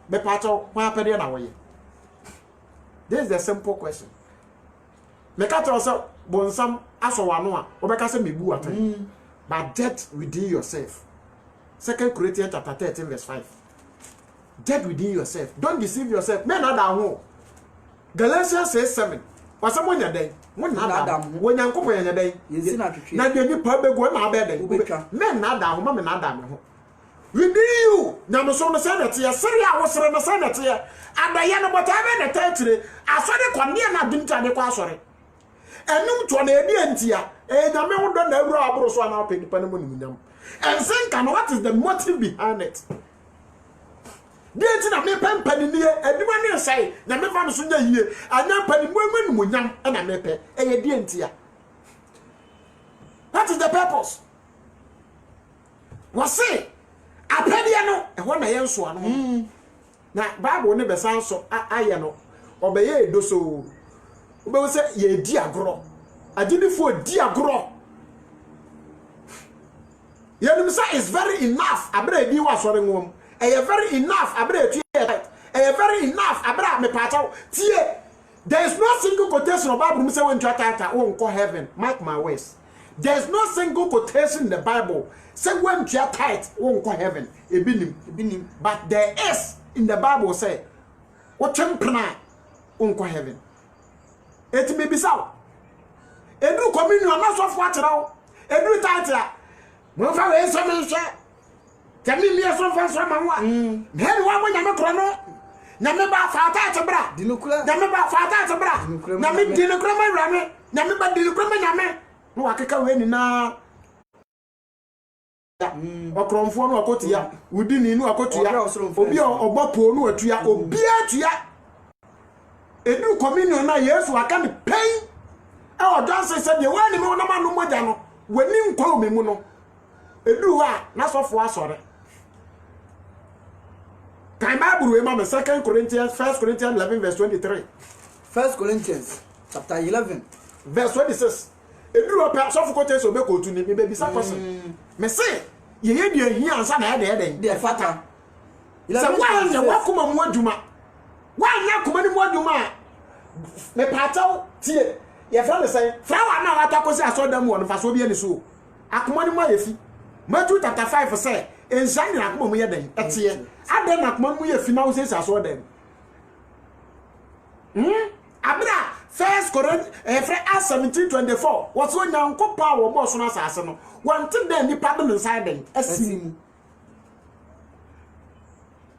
be pato kwa apede na wo ye. This is the simple question. Me ka tell so bonsam asowa no a wo be ka se mebu atan but death within yourself. 2 Corinthians chapter 13:5 death within yourself. Don't deceive yourself. Men are down. Galatians 6:7 wasa monya den mo na adam wo Nyankopon nya den yesi na twetwe na de nipa bego na abe den men na adam ma me na adam ho within you na me so no say na tie sere a wo sere no say na tie adaye no bota be na tatire asore kwande na dunta de kwa asore enum to na edi antia na me wo do na awura aboro so na ope nipa no mo nimunyam and think what is the motive behind it. Deti na me pempani nie aduma ne sai na me fa no so nya yie anya pani muemu munyam na me pe eye die ntia. What is the purpose? Wase apede no e ho na ye nso ano na Bible ne be san so aye no obeye edoso obe se ye di agro agidifo di agro yenim say is very enough abra di wa sore ngom. Very enough abra very enough abra me pataw tie. There is no single quotation of Bible say when you ata won go heaven. Mark my words. There is no single quotation in the Bible say when you ata won go heaven. Ebinim. But there is in the Bible say what tempna won go heaven. It may be so. Edu communion na so for atiraw. Edu title. Mo fa we so me hwe. Tami mi so fa so ma wa. He wa mo nyame kro no. Nyame ba fa ta te bra. Dinukura. Nyame ba fa ta te bra. Nyame dinukura ma wrame. Nyame ba dinukura ma nyame. No akeka we ni na. Okromfo no akotia. Udi ni nu akotia. Obi ogbopo no atua. Obi atua. Edu communion na Yesu aka ni pain. E o don say de wa ni me no ma no moja no. Wani nkwa o me mu no. Edu wa na sofo asore. Kan Bible we ma 2 Corinthians 1 Corinthians 11:23. 1 Corinthians chapter 11 verse 26. Edu wa pa sofo ko teso be ko tu ni me be bisa person. Me say ye di ehia ansa na ye de fata. Se wa ye wa kuma mu aduma. Wa nya kuma ni mu aduma. Me pataw tie. Ye fra le say flower na wa ta ko si asodam wo no fa so bi ani so. Akuma ni mu ayefi. Matthew chapter 5 say enzani na akuma mu ye den etie. Ade na akuma mu ye fi na wo say asodam. Abra 1 Corinthians 17:24 was so Nyankopon wo bo so na asase no. Wante den ni pardon inside den asimu.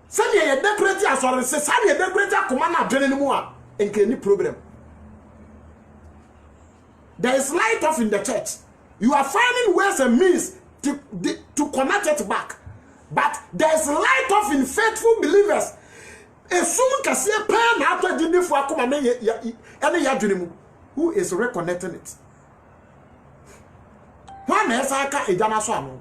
Sani ye decorate asore se sani ye decorate akuma na adwene ni mu a enke ni problem. There is light off in the church. You are finding ways and means to connect it back. But there is light off in faithful believers. Esum kase pa na ato gidifo akoma na ene ya dwene mu. Who is reconnecting it? One esa aka ejana so ano.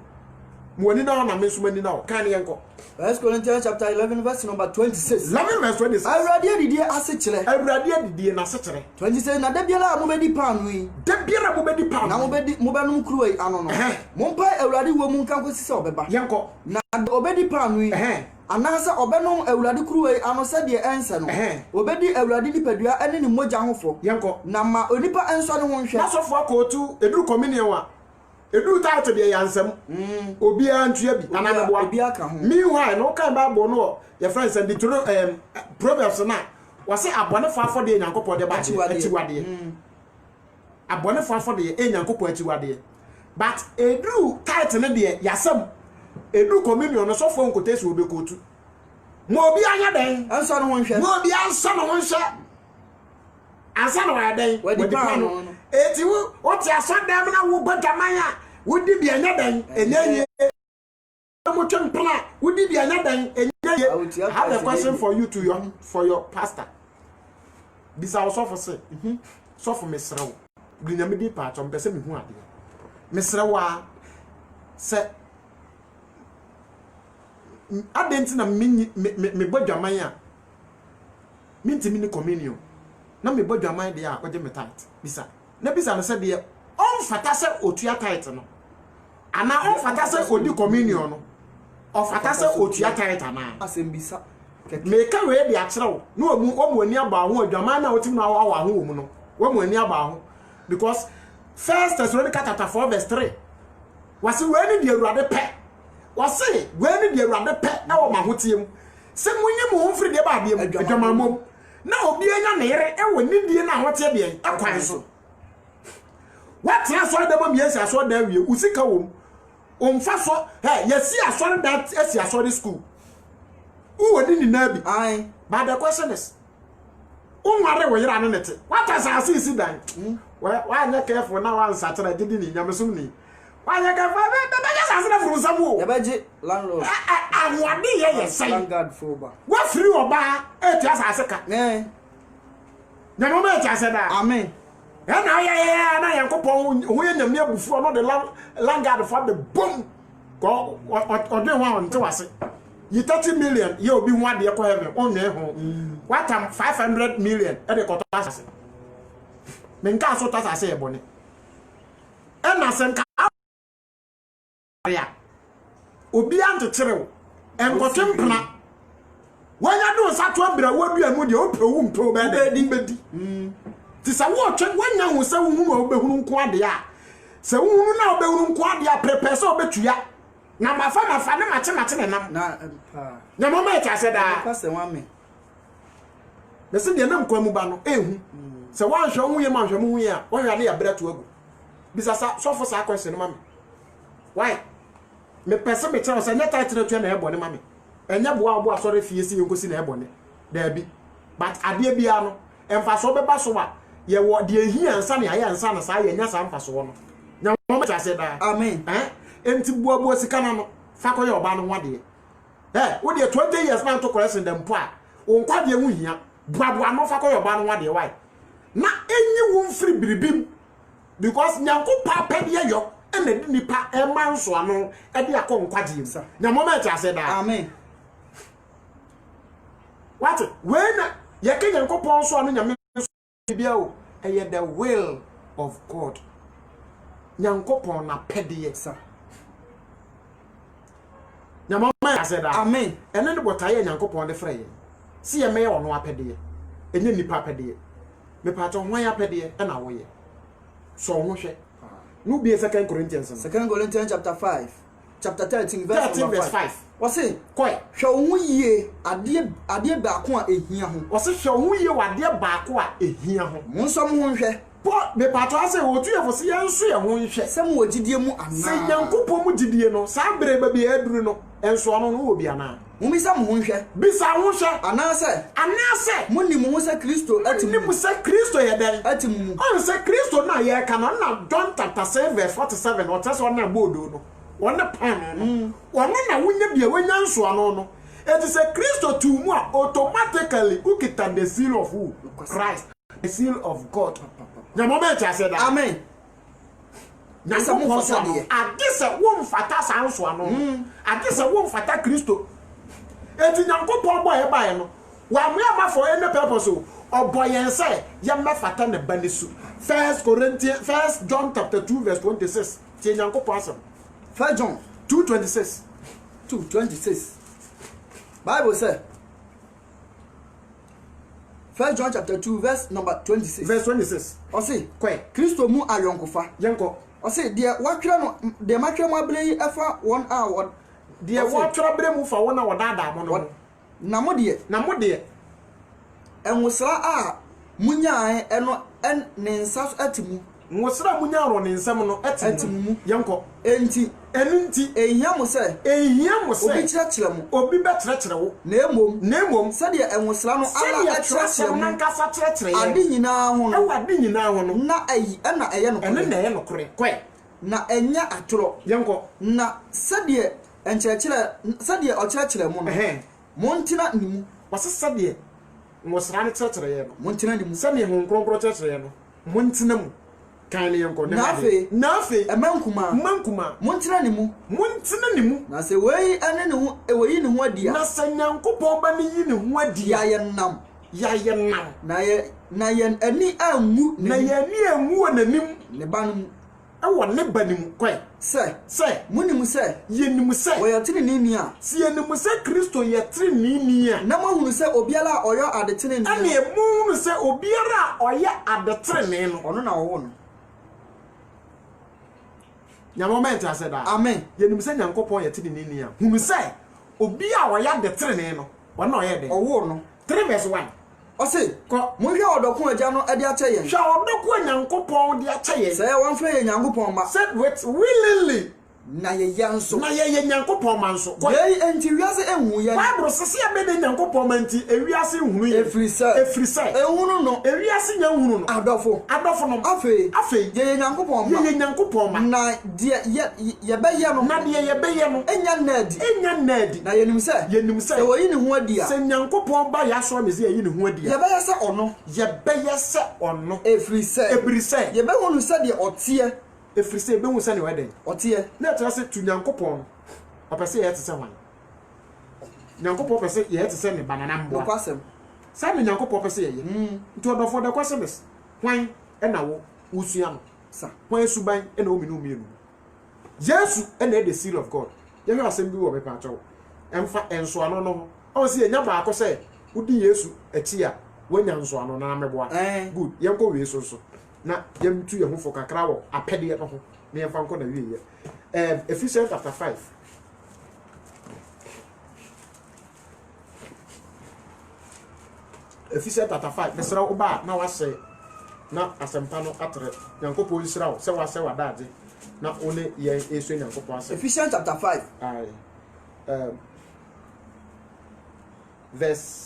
Mo ani na na mesumani na o kan yenko. 1 Corinthians chapter 11 verse number 26. 11 verse 26. Awurade adidie ase kire. Awurade adidie na ase kire. 26 na da biara mo bedi panu yi. Da biara mo bedi panu. Na mo benum kruwe ano no. Mo mpa awurade wo mu nkan kosi se obeba. Yenko. Na obedi panu yi. anansa obenom awurade kuruwe anose de ense no obedi awurade nipadua ene ni moja hofo yenko na ma onipa enso ne ho nhwe asofo akotu eduru communion wa eduru taate de yansam obi antua bi ananeboa obi aka ho meanwhile no kan Bible no your friends and the Proverbs na wase abone fo afode Nyankopon de ba achiwade abone fo afode Nyankopon achiwade but eduru taate ne de yasam edu communion no so fo nkote se obekotu mo obi anya den anso no ho nhwe mo obi anso no ho nhwe ansa no wa den wadi pano eti wo ti asodam na wo badwaman a wodi bi anya den enye mo twempla wodi bi anya den enye I have a question for you for your pastor bisa wo so for say so for mesrew gbinyame di pa chom pese me hu ade mesrew a se adenti na me bodwaman a mintimi ni communion na me bodwaman de a oje me tight bisa na bisa no se de on fata se otua tight no ana on fata se odi communion no on fata se otua tight ana asem bisa me ka we de a kirew no omu ani aba ho adwaman na otim na awa ho mu no omu ani aba ho because 1 Thessalonians chapter 4 verse 3 wasi we ni de awurade pe wasi we ni de awurade pe na wo ma hotiem se munye mu homfiri de ba de adwaman mom na obi anya nere ewo nidie na hote de akwan so what so da bom yesi aso da wie usika wom omfa so yesi aso da esi aso the school uwo ni na bi ai but the question is unware we yira no nete what as isi dan wa anya careful na wan satere didi ni nyamsum ni wa anya careful be just asere furu samu ya beji landlord awade ye sai landlord foba wa free oba etu asase ka nyame ma etu ase da amen na ya na Yankopon ho ye nyame abufu no de landlord for the boom ko ode ho nte wase yi 30 million ye obi hu ade ko heaven on ne ho what am 500 million e de ko to asase menka so to asase e bone e na senka ya obi anteterew enkotempna wanya do sato abra wadu amu de opewu mpo be de bedi ti sa wo twe wanya hu sa hu ma obehunu nko ade a sa hu na obehunu nko ade a prepare so obetua na mafa ne mate ne nam na na mama e ta se da ka se wan me me se de nam kwa mu ba no ehu se wan hwe hu ye ma hwe mu hu ye a wo hwa ne ya bra to agu bisa sa so for sa question no mama why me pese me tell say nyata tire to na ebo ne mama enya boa boa sori fie si yenkosi na ebo ne da bi but ade bia no emfa so beba so wa ye wo de ehia ansa ne aye ansa na sa ye nya sa mfa so no nya mama ta se da amen enti boa sika na no fa ko ye oba no wade wo de 20 years na to correction dem po a wo nkwade hu hia boa no fa ko ye oba no wade why na enyi wo mfiri biribim because Nyankopon pa de yo ene di nipa e manso ano e de akọ nkwade yim nya mama ta se da amen what when ye ke Nyankopon so ano nyame bia o e the will of God Nyankopon na pede sa nya mama ta se da amen ene de botaye Nyankopon de freye si ye me ono apede enye nipa apede me pa to hwan apede e na wo ye so ho hwe no be 2 Corinthians chapter 5 chapter 13 verse 5 what's it koi hwe wo yie ade ba ko a ehia ho what's it hwe wo yie wade ba ko a ehia ho monsom ho hwe po me pa to ase wo tu ye fo se ye nso ye ho hwe sem wo gidie mu ana se Nyankopon mu gidie no sa bere ba bi aduru no enso no wo bi ana mumisa mo ho hwe bisa ho hwe anase muni mo se Kristo atimu ni mo se Kristo ye den atimu on se Kristo na ye ka na John chapter 7 verse 47 o tese on na bodo no won pan no won na wonya bia wonya nso ano no eti se Kristo tu mu a automatically ukita the seal of who Christ the seal of God na mo be cha se da amen na so mo so agise wo mfata san so ano agise wo mfata Kristo eti Nyankopon boy e bae no wa mo amafo any purpose o boyen say ye mafata ne banisu 1 John chapter 2 verse 26 ti Nyankopon asem 1 John 2:26 2:26 Bible say 1 John chapter 2 verse number 26. Verse 26. O say, Kwe. Kristo mu ayonkofa. Yanko. O say de watwere no de matwere mo abele yi efa 1 hour. De watwere abele mu fa 1 hour dada mo no. Na mo de enwosra a munya eno en ne nsa atimu. Nwosra munya ro ne nsam no atimu. Yanko. Enti ehia mo se obi kyerɛkyerɛ mo obi bɛkyerɛkyerɛ wo na emom sɛdeɛ enwosra no ala akyerɛkyerɛ mo nankasa kyerɛkyerɛ yɛ ade nyinaa ho no ade nyinaa ho no na ayi na ɛyɛ no ɛne na ɛyɛ no kore kwe na enya atoro yanko na sɛdeɛ ɔkyerɛkyerɛ mo no montina nimu wase sɛdeɛ nwosra ne kyerɛkyerɛ yɛ no montina nimu sɛdeɛ ho nkronkro kyerɛkyerɛ yɛ no montina mu kan ne yanko na afi mankuma montina nimu na sɛ wei ane ne ho eyi ne ho adia na sɛ nyankopɔn ba ne yi ne ho adia ya yɛ nam na yɛn ani angu na yɛn ani angu wɔ n'anim ne ba no mu ɛwɔ ne ba ne mu kɔɛ sɛ munim sɛ yɛnim sɛ wɔyɛ tenenee a si yɛnim sɛ Kristo yɛ tenenee a na mahunu sɛ obiara a ɔyɛ adetenenee ɛne ɛmu sɛ obiara a ɔyɛ adetenenee no ɔno na ɔwɔ no Nyamoma enta said that. Amen. Yenim se Nyankopon ye tenenee a. Hunu se obi a woya de tenenee no. Wo na oyɛ de. Owo no. 3 verse 1. O say, ko mo hwe odokun agya no ade akyɛ yɛn. Hwe odokun Nyankopon de akyɛ yɛn. Sɛ wɔn fɛ yɛ Nyankopon ma. Said with willingly. Na ye yanso. Na ye Nyankopon ma nso. Ye enti wiase ehunu ye. Bible sese ya be de Nyankopon ma nti ewiase ehunu ye. Efiri sɛ. Ehunu no. Ewiase nya ehunu no. Adofo no. Afei. Ye Nyankopon ma. Ye Nyankopon ma. Na de ye be ye no. Na de ye be ye no. Enya nadi. Na yenim sɛ. Sɛ wo yi ne ho adia. Sɛ Nyankopon ba ya so me sɛ yi ne ho adia. Ye be ye sɛ ɔno. Efiri sɛ. Ye be hunu sɛ de ɔteɛ. Efrise be hu se ne weden otie na tira se tu Nyankopon opese ye tese wan Nyankopon opese ye tese ne banana mboa kwasem sa ne Nyankopon opese ye nti odofo de kwasemes hwan e na wo usua no sa hwan suban e na omi no mienu Yesu e na the seal of God ye hwe asem bi wo be pa chawo emfa enso ano no o se enya ba akose udi Yesu achi a wanya nso ano na meboa good ye nko we so na yem tu ye ho fo kakra wo apede ye no ho na ye fa nko na wie ye Ephesians chapter 5 Ephesians chapter 5 mesra wo ba na wase na asempa no atre Nyankopon yisra wo se wase wadade na one ye eso Nyankopon ase Ephesians chapter 5 verse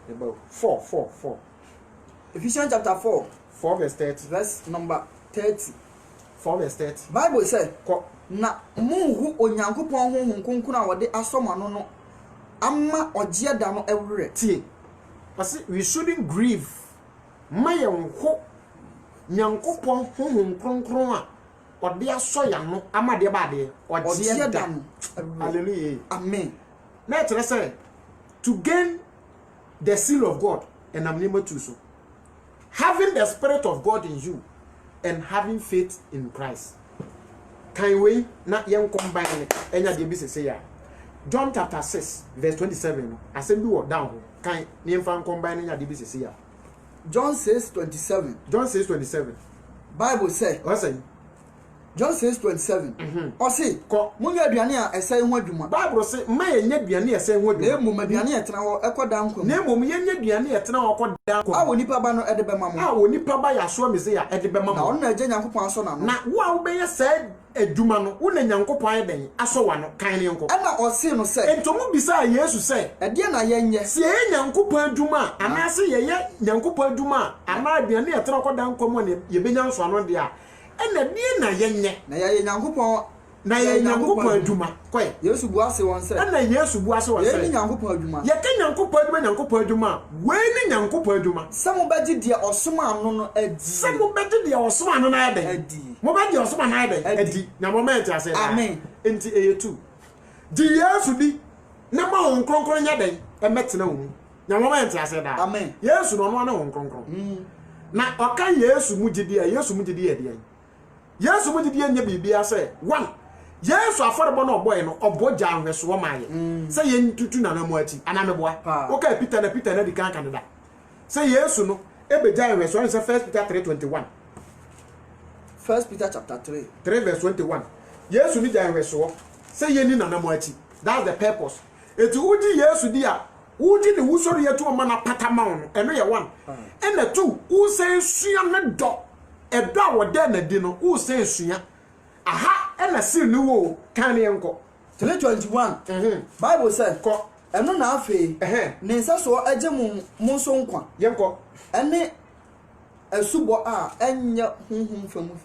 about 4 Ephesians chapter 4 verse 30 verse number 30 4 verse 30 Bible say na munhu Onyankopon honhom konkon a wode asomano no amma ogye da no ewre tie parce we shouldn't grieve maye nko Nyankopon honhom kronkron a ode asoya no ama de ba de ogye da no hallelujah amen na tere say to gain the seal of God and I'm number 2 so having the spirit of God in you and having faith in Christ can we na yen combine enya de bi sese ya John chapter 6 verse 27 asem bi wo down kan ni mfa combine enya de bi sese ya John 6:27 Bible say John 6:27 o say munya aduane a esai ho adwuma Bible say ma yenya aduane a esai ho adwuma emu aduane etena ho ekoda nkom na emu yenya aduane etena ho ekoda nkom awo nipa ba no ede be mamo awo nipa ba ya so me say ya ede be mamo na ono agye Nyankopon aso na no na wo a wo be ye sai adwuma no wo na Nyankopon eden aso wa no kan ne nko na o se no say entomu bisa Yesu say ede na yenye se ye Nyankopon adwuma ana se ye Nyankopon adwuma ana aduane etena ekoda nkom ne ye benya nso ano de a ena bi na yenye na ye Nyankopon na ye Nyankopon adwuma koy Yesu bu ase won say ena Yesu bu ase won say ye Nyankopon adwuma ye ke Nyankopon adwuma we ni Nyankopon adwuma samo baji de osoma ano no adi samo baji de osoma ano na adi mo baji osoma na adi na moment ase amen enti eyetu di Yesu di na ma won kronkron nya den e metena wo na moment ase da amen Yesu no no na won kronkron na oka Yesu mugidi a Yesu mugidi e de Yesu mugidi nya bibia say one Yesu afọrọbọ na ọbọ no ọbọ ja ahweso ma ye se ye ntutu na na mu ati ana meboa oka Peter na di kan Canada se Yesu no ebeja ahweso se 1 Peter 3:21 1 Peter chapter 3 verse 21 Yesu ni ja ahweso se ye ni na na mu ati that's the purpose eti uji Yesu di a uji ni wusori yetu o mana patama no eno ye 1 ena 2 u se sua ne do edo a wode na di no u se sua aha ena seal ni wo kan ne enko 3:21 Bible said ko eno na afi ne nsa so agye mu so nkwa yenko ene asubo a enye honhom famu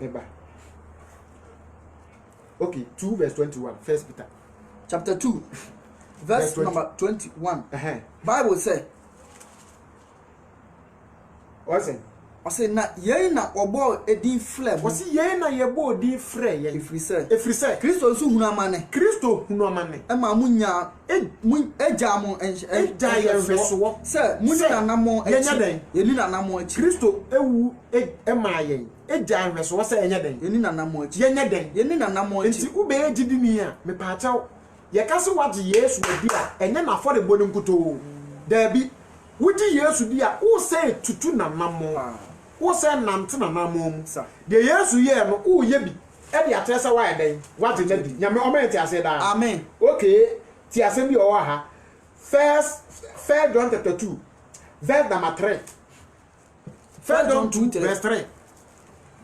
eba okay 2 verse 21 1 Peter chapter 2 verse number 21 Bible said what's it Ose na ye na obo edi frɛ mo. Ose ye na ye bo odi frɛ ye. Efri sɛ Kristo nso hunu amane. Kristo hunu amane. E ma munya eja mo eja ye hweso. Sɛ munni na namo echi. Ye ni na namo echi. Kristo ewu e ma ye. Eja hweso sɛ enye den. Ye ni na namo echi. Ye nye den. Ye ni na namo echi. Enti ube ejidi ni a me pa achaw. Ye ka se wagye Yesu adi a enye na afɔ de bo ne nkuto. Da bi wuji Yesu di a wo sɛ tutu na namo. Wo say nante na namom de Yesu ye no wo ye bi e de atrese wa eden what na di nyame o me ti ase da amen okay ti ase bi o wa ha first John chapter 2 verse number 3 1 John 2 verse 3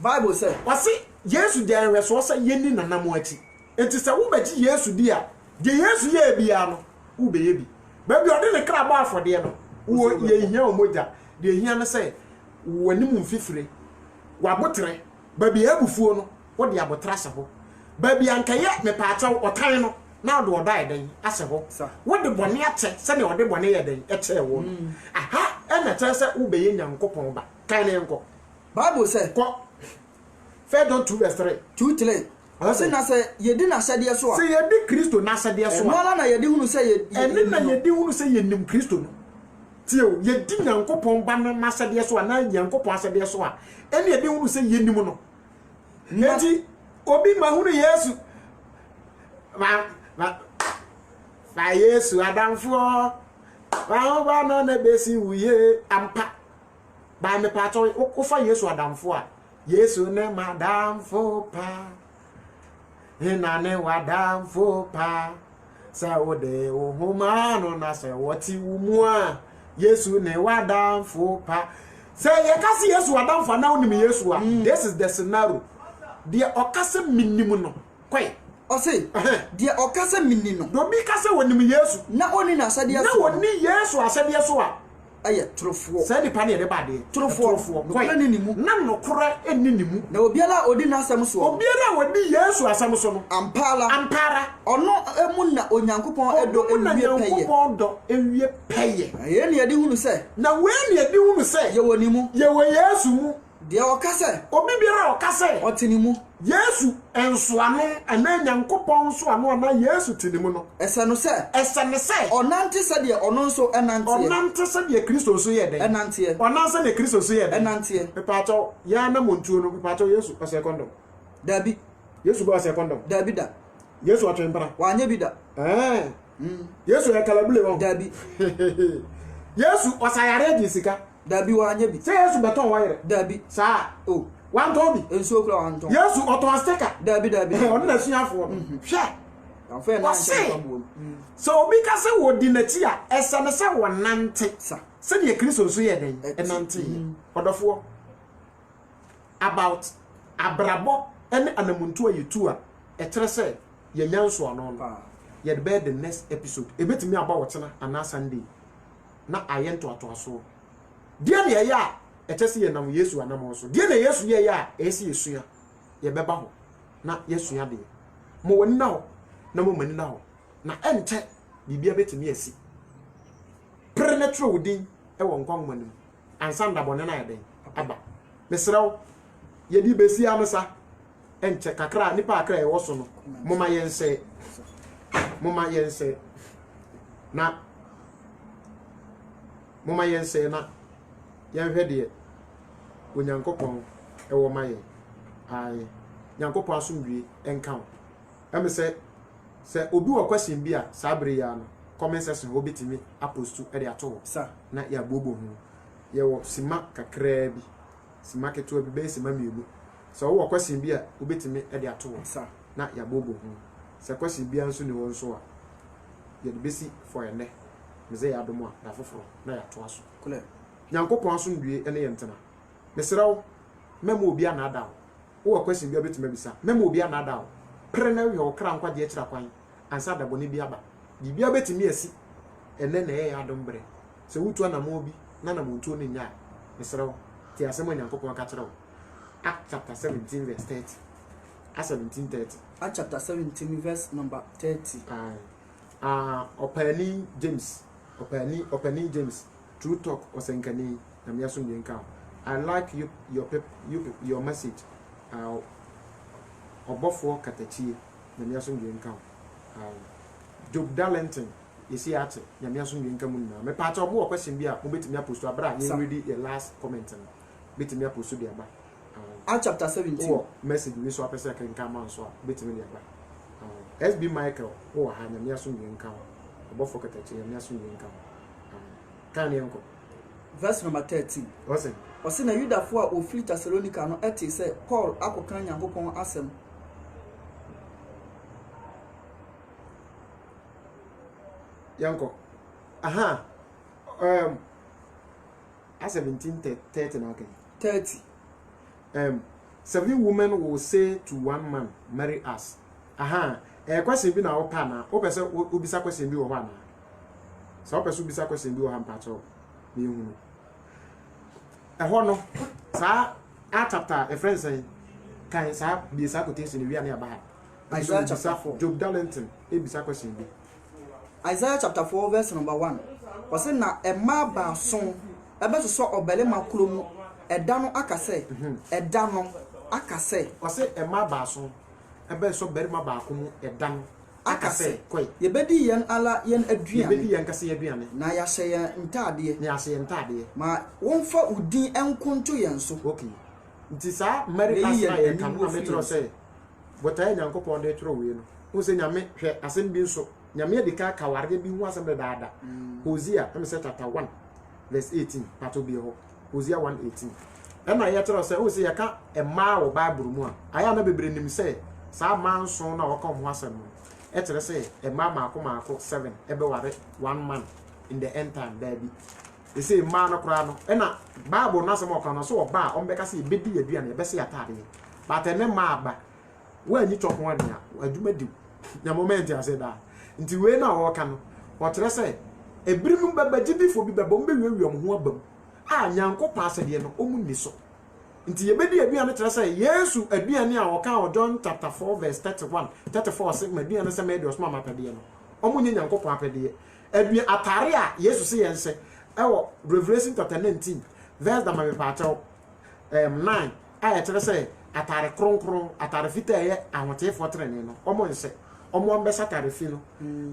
Bible say wasi Yesu de anwe so say yeni na namo achi enti se wo ba ji Yesu di a de Yesu ye bi ya no wo be ye bi ba bi o de ne kra ba afode no wo ye hia o moja de hia no say wanimu mfifire wabotre babi abufuo no wo de abotra se ho babi ankaye me paacha otan no na do odai den ase ho wo de bone ache se ne ode bone ye den eche wo aha e na che se wo be ye nyankopon ba kan ne nko Bible say ko 1 John 2 verse 3 2:3 Ase na se yedi na asade so a se yedi Kristo na asade so a no na yedi hunu se yedi na yedi hunu se yenim Kristo no Tio, ye di nyankopon ba na asade so na nyankopon asade so a ene ye di hunu se yenim no nti obi ma hunu Yesu ma Yesu adamfo ba no na besi wuye ampa ba me pato wo fa Yesu adamfo a Yesu ne madamfo pa ina ne wadamfo pa sa ode wo homa no na se woti wumu a Yesu ne wadamfo pa say ye kasi Yesu wadamfo na onim Yesu a this is the scenario de okase minnim no kwai o say de okase minni no do bi kase wonim Yesu na oni na asade so na woni Yesu asade so a aye trofo say di pa ne de bade trofo kwai no ni mu na no kora eni ni mu na obiala odi na asem so obiara wodi Yesu asem so no ampara ono emu na onyankopon edo ewie peye ye ne yedi hunu se na we ne yedi hunu se ye woni mu ye we Yesu mu de okase obi biara okase otini mu Yesu ensoano ana nyankopon so ano na Yesu tini mu no ese no se onante se de ono nso onante se de Kristo so ye den enante onanse de Kristo so ye den enante pepato ya na montuo no pepato Yesu ase kondom dabi Yesu go ase kondom dabi da Yesu atwempara wanye bi da Yesu ya kalabule won dabi Yesu osayare di sika dabi wanye bi se Yesu beton wayre dabi sa wan to bi enso okra wan to Yesu oton steka dabi on na suafo hwe afẹ na nche so obi ka se wo di na ti a esa ne se wo nante se de Kristo so ye den enante odofo about abrabo ene anamuntu ayetu a etere se ye nyanso ano no ye de be the next episode ebetimi aba wotena ana Sunday na ayento atoaso die ne ye ya etese ye nam Yesu anam so die ne Yesu ye ya esi yesua ye beba ho na yesua de mo woni na ho na mo mani na ho na ente bibia betimi asi prenatal wudin e won kwan manim ansa ndabone na ye den aba mesrew ye di besi amsa enche kakra nipa akra e woso no moma yense na moma yense na yenhwe de onyankopon e wo maye ai nyankopɔn asomdwe enka wo em se obi wo question bi a sabre ya no comment section ho betimi apostu e de ato sa na ya bobo hu ye wo sima kakra bi sima keto bi be sima mielu so wo question bi a obetimi e de ato sa na ya bobo hu se question bi anso ne won so a ye de besi for ene meze ya domo a da foforo na ya to aso kule nyankopɔn asomdwe ene ye ntena mesrawo memo obi anada wo question bi obetimi bisa memo obi anada pre na wi okra nkwa de akira kwan ansa da boni bi aba bibia betimi asi ene na ye adom bre se wutu na mo bi na na montu ne nya mesrawo ti asemo nyankopɔn ka kira wo Acts chapter 17 verse 30 Acts 17:30 Acts chapter 17 verse number 30 Opani James True Talk osenkani na me aso nyenka I like your message obofo katachie na me aso nyenka Job Darlington yesi ate na me aso nyenka mu na me pa cha obo question bi a mo betimi aposto abra ye ready the last comment no betimi aposto dia ba Acts chapter 17 message we so apese kan kan man so betimi dia ba SB Michael ha na me aso nyenka obofo katachie na me aso nyenka kan yenko verse number 13 Ose na Yudafo a ofiri Thessalonica no ete se Paul akokan Nyankopon asem yanko 17:30 na okay 30 7 women will say to one man marry us question bi na wo pa na wo pese obisa question bi wo ho ana so wo pese obisa question bi wo ha mpacho me hunu ho no sa a chapter a friend say kan sa bi sa quotation wi ana ba Isaiah chapter 4 Job Darlington ebisa question bi Isaiah chapter 4 verse number 1 wase na ema ba son ebe so obele makuro mu eda no akase eda no akase wase ema ba son ebe so berima ba ko mu eda no akase koi ye bedi yen ala yen aduane ye bedi yen kase aduane na ya hye yen ntade na ya hye ntade ma wonfa udin enkonto yen so okay nti sa mary as na ye kan na metro say botay nyankopon de tro we no wo se nyame hwe asem bi nso nyame de ka kawarde bi hu asem de daada Hosea chapter 1 verse 18 pato bi ho Hosea 1:18 na ye tro say wo se ye ka ema wo bible mu a aya na bebre nim say sa manso na wo ka ho asem no etere say ema maako 7 ebe ware one man in the end time baby they say man no kra no na bible na asem o ka no so oba o mbeka say bedi aduane ebe say atade but ene ma aba wa nyi choko wania aduma di na moment ya say da nti we na wo ka no o tere say ebirim babaji bifo bi baba mbe wiewiem ho abam nyankopon asede no omu ni so nti ye bedi aduane tere say Yesu aduane a wo ka o John chapter 4 verse 31 34 say aduane say me de osma mapede no omu nyi nyankopon apede aduane atare a Yesu say yense ewo Revelation chapter 19 verse da me pa chaw 9 aya tere say atare kronkron atare fita ye ahotefo trene no omo nse omo ambesa atare fi no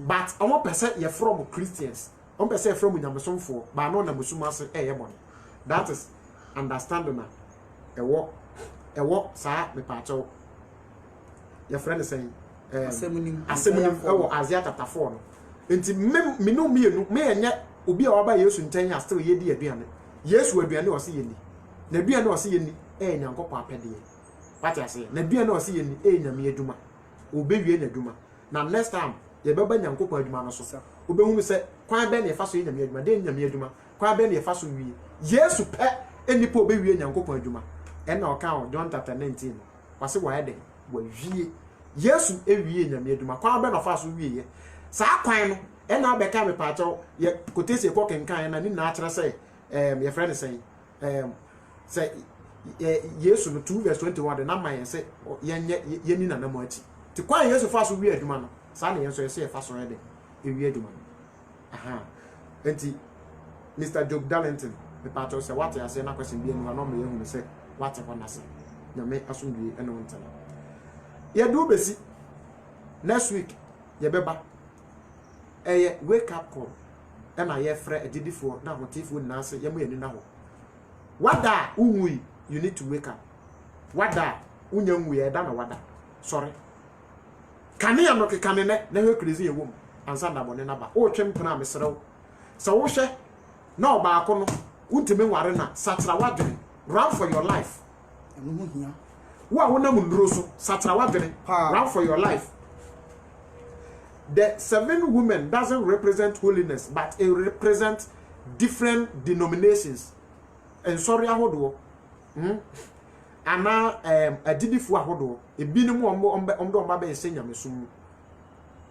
but omo pese ye from Christians omo pese from nyamesomfo ba no na musuma se bon that is understanding na ewo sa me pa chaw your friend is saying asemunim ewo Isaiah chapter 4 no enti me no mienu me enye obi a waba Yesu nten ya still ye di aduane Yesu aduane o se ye ni na aduane o se ye ni nyankopon apede what I say na aduane o se ye ni nyame aduma obewie na aduma na next time ye beba nyankopon aduma no so obehu se kwan be na efa so ye nyame aduma de nyame aduma kwan be na efa so wie Yesu pe enipa obewie nyankopon aduma na o kan John chapter 19 wase wa ede wa wie Yesu ewie nyame aduma kwan be na fa so wie ye sa kwan no na abeka me pa chaw ye kotese ko kenkan na ni na akere say your friend is saying say Yesu no 2 verse 21 de na man say ye ni na na mo achi ti kwan Yesu fa so wie aduma no sa na ye so ye say fa so ede ewie aduma enti Mr. Job Darlington me pa chaw say what you say na question bi enu na me ye hu say what you want say na me asundue eno ntana ye do besi next week ye beba wake up call and I frɛ agidifo na hotifo na se yemu yeni na ho wada unwi you need to wake up wada unyangu ye da na wada sorry kane no kekane ne na hwe crazy ye wom ansa da bone na ba o twem pena mesrew se wo hwe na obaako no untime nware na satra wadwene run for your life enu ho hia wo a wona munduro so satra wadwene run for your life. The 7 women doesn't represent holiness, but it represents different denominations. And sorry, ahodo. Ana a didifu ahodo. E binu mu omdo omba be ensenya mesum.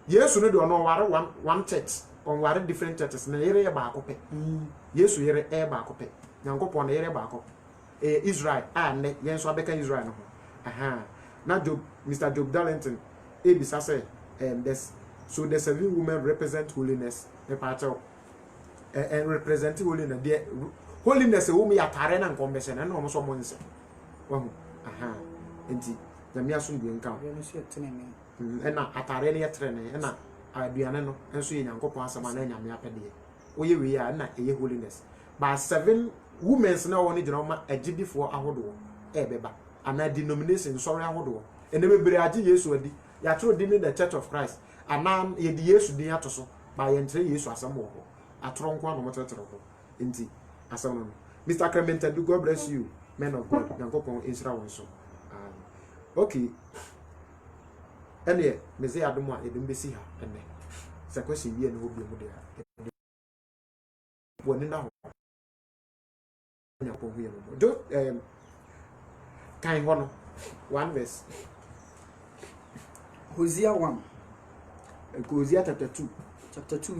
Yesu no do no ware one church, on ware different churches. Na yere ba akope. Yesu yere e ba akope. Nyankopon na yere ba akop. Israel ne yenso abeka Israel no. Aha. Na Job, Mr. Job Darlington, e bisa say so the 7 women represent holiness. And represent holiness. The holiness who me atare na nkombese na no so mo nse. Wahu. Aha. Enti na me aso bi nka. Na atare na yetrene na aduane no enso ye Nyankopon asama na nyame apede. Oye we ya na eye holiness. But 7 women na woni gina ma agidifo ahodo beba. Ana denomination sorry ahodo. Ene bebere agi Yesu adi. Ya tro di the Church of Christ. Anam ye di Yesu din atoso ba ye ntre Yesu asam wo ho atronko anu motetere ho enti asam no Mr. Clement, do God bless you, men of God. Nyankopon Israel won so okay ene me say adom a edum besi ha ene se question bi ene obi mu de ha woni na ho Nyankopon hu ye no do kan ho no 1 verse Hosea 1 Hosea chapter 2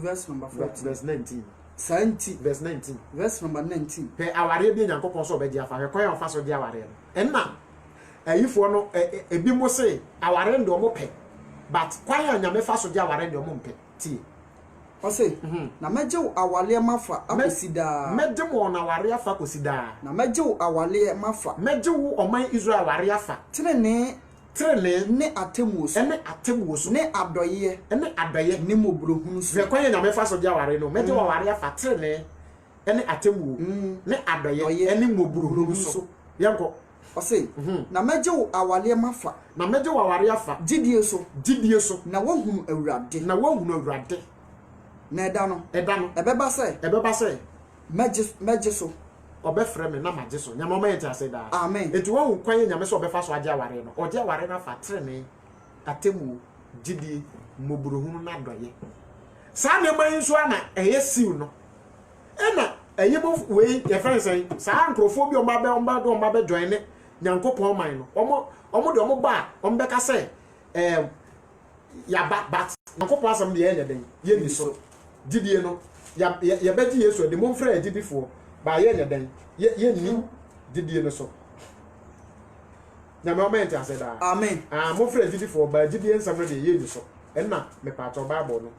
verse number 14 verse 19 verse 19 verse number 19 pe aware bi Nyankopon so be dia fa he kwan fa so dia aware no enna ayifo no ebi mo se aware ndo mo pe but kwan anyame fa so dia aware ndo mo mpe ti o se na meje awale mafa akosida meje mo na aware afa kosida na meje awale mafa meje wo oman Israel aware afa trene ne atemuoso ne adoye ne mobrohunu so ve kwanye nyame fa so dia ware no meje ware afa trene ne atemuo ne adoye ne mobrohunu so yanko o se na meje awale mafa na meje ware afa gidie so na wahunu awurade na eda no ebeba se meje so obefre me na maje so nyama ma yete ase da amen etu wo kwanye nyame so obefa so age aware no oge aware na fa trene atemu gidi mobrohunu na doye sa ne man so ana eye siw no ena eye bo we ye friend say sa nkrofo bi o ma be join ne Nyankopon man no omo de omo ba omo be ka say ya bat Nyankopon asam de ye den ye ni so gidi no ya be gi Yesu de mo mfra gidi fo ba ye nya den ye ni didie no so na moment I said that amen mo frɛ didi for ba didie nsam no de ye ni so enna me pa to bible no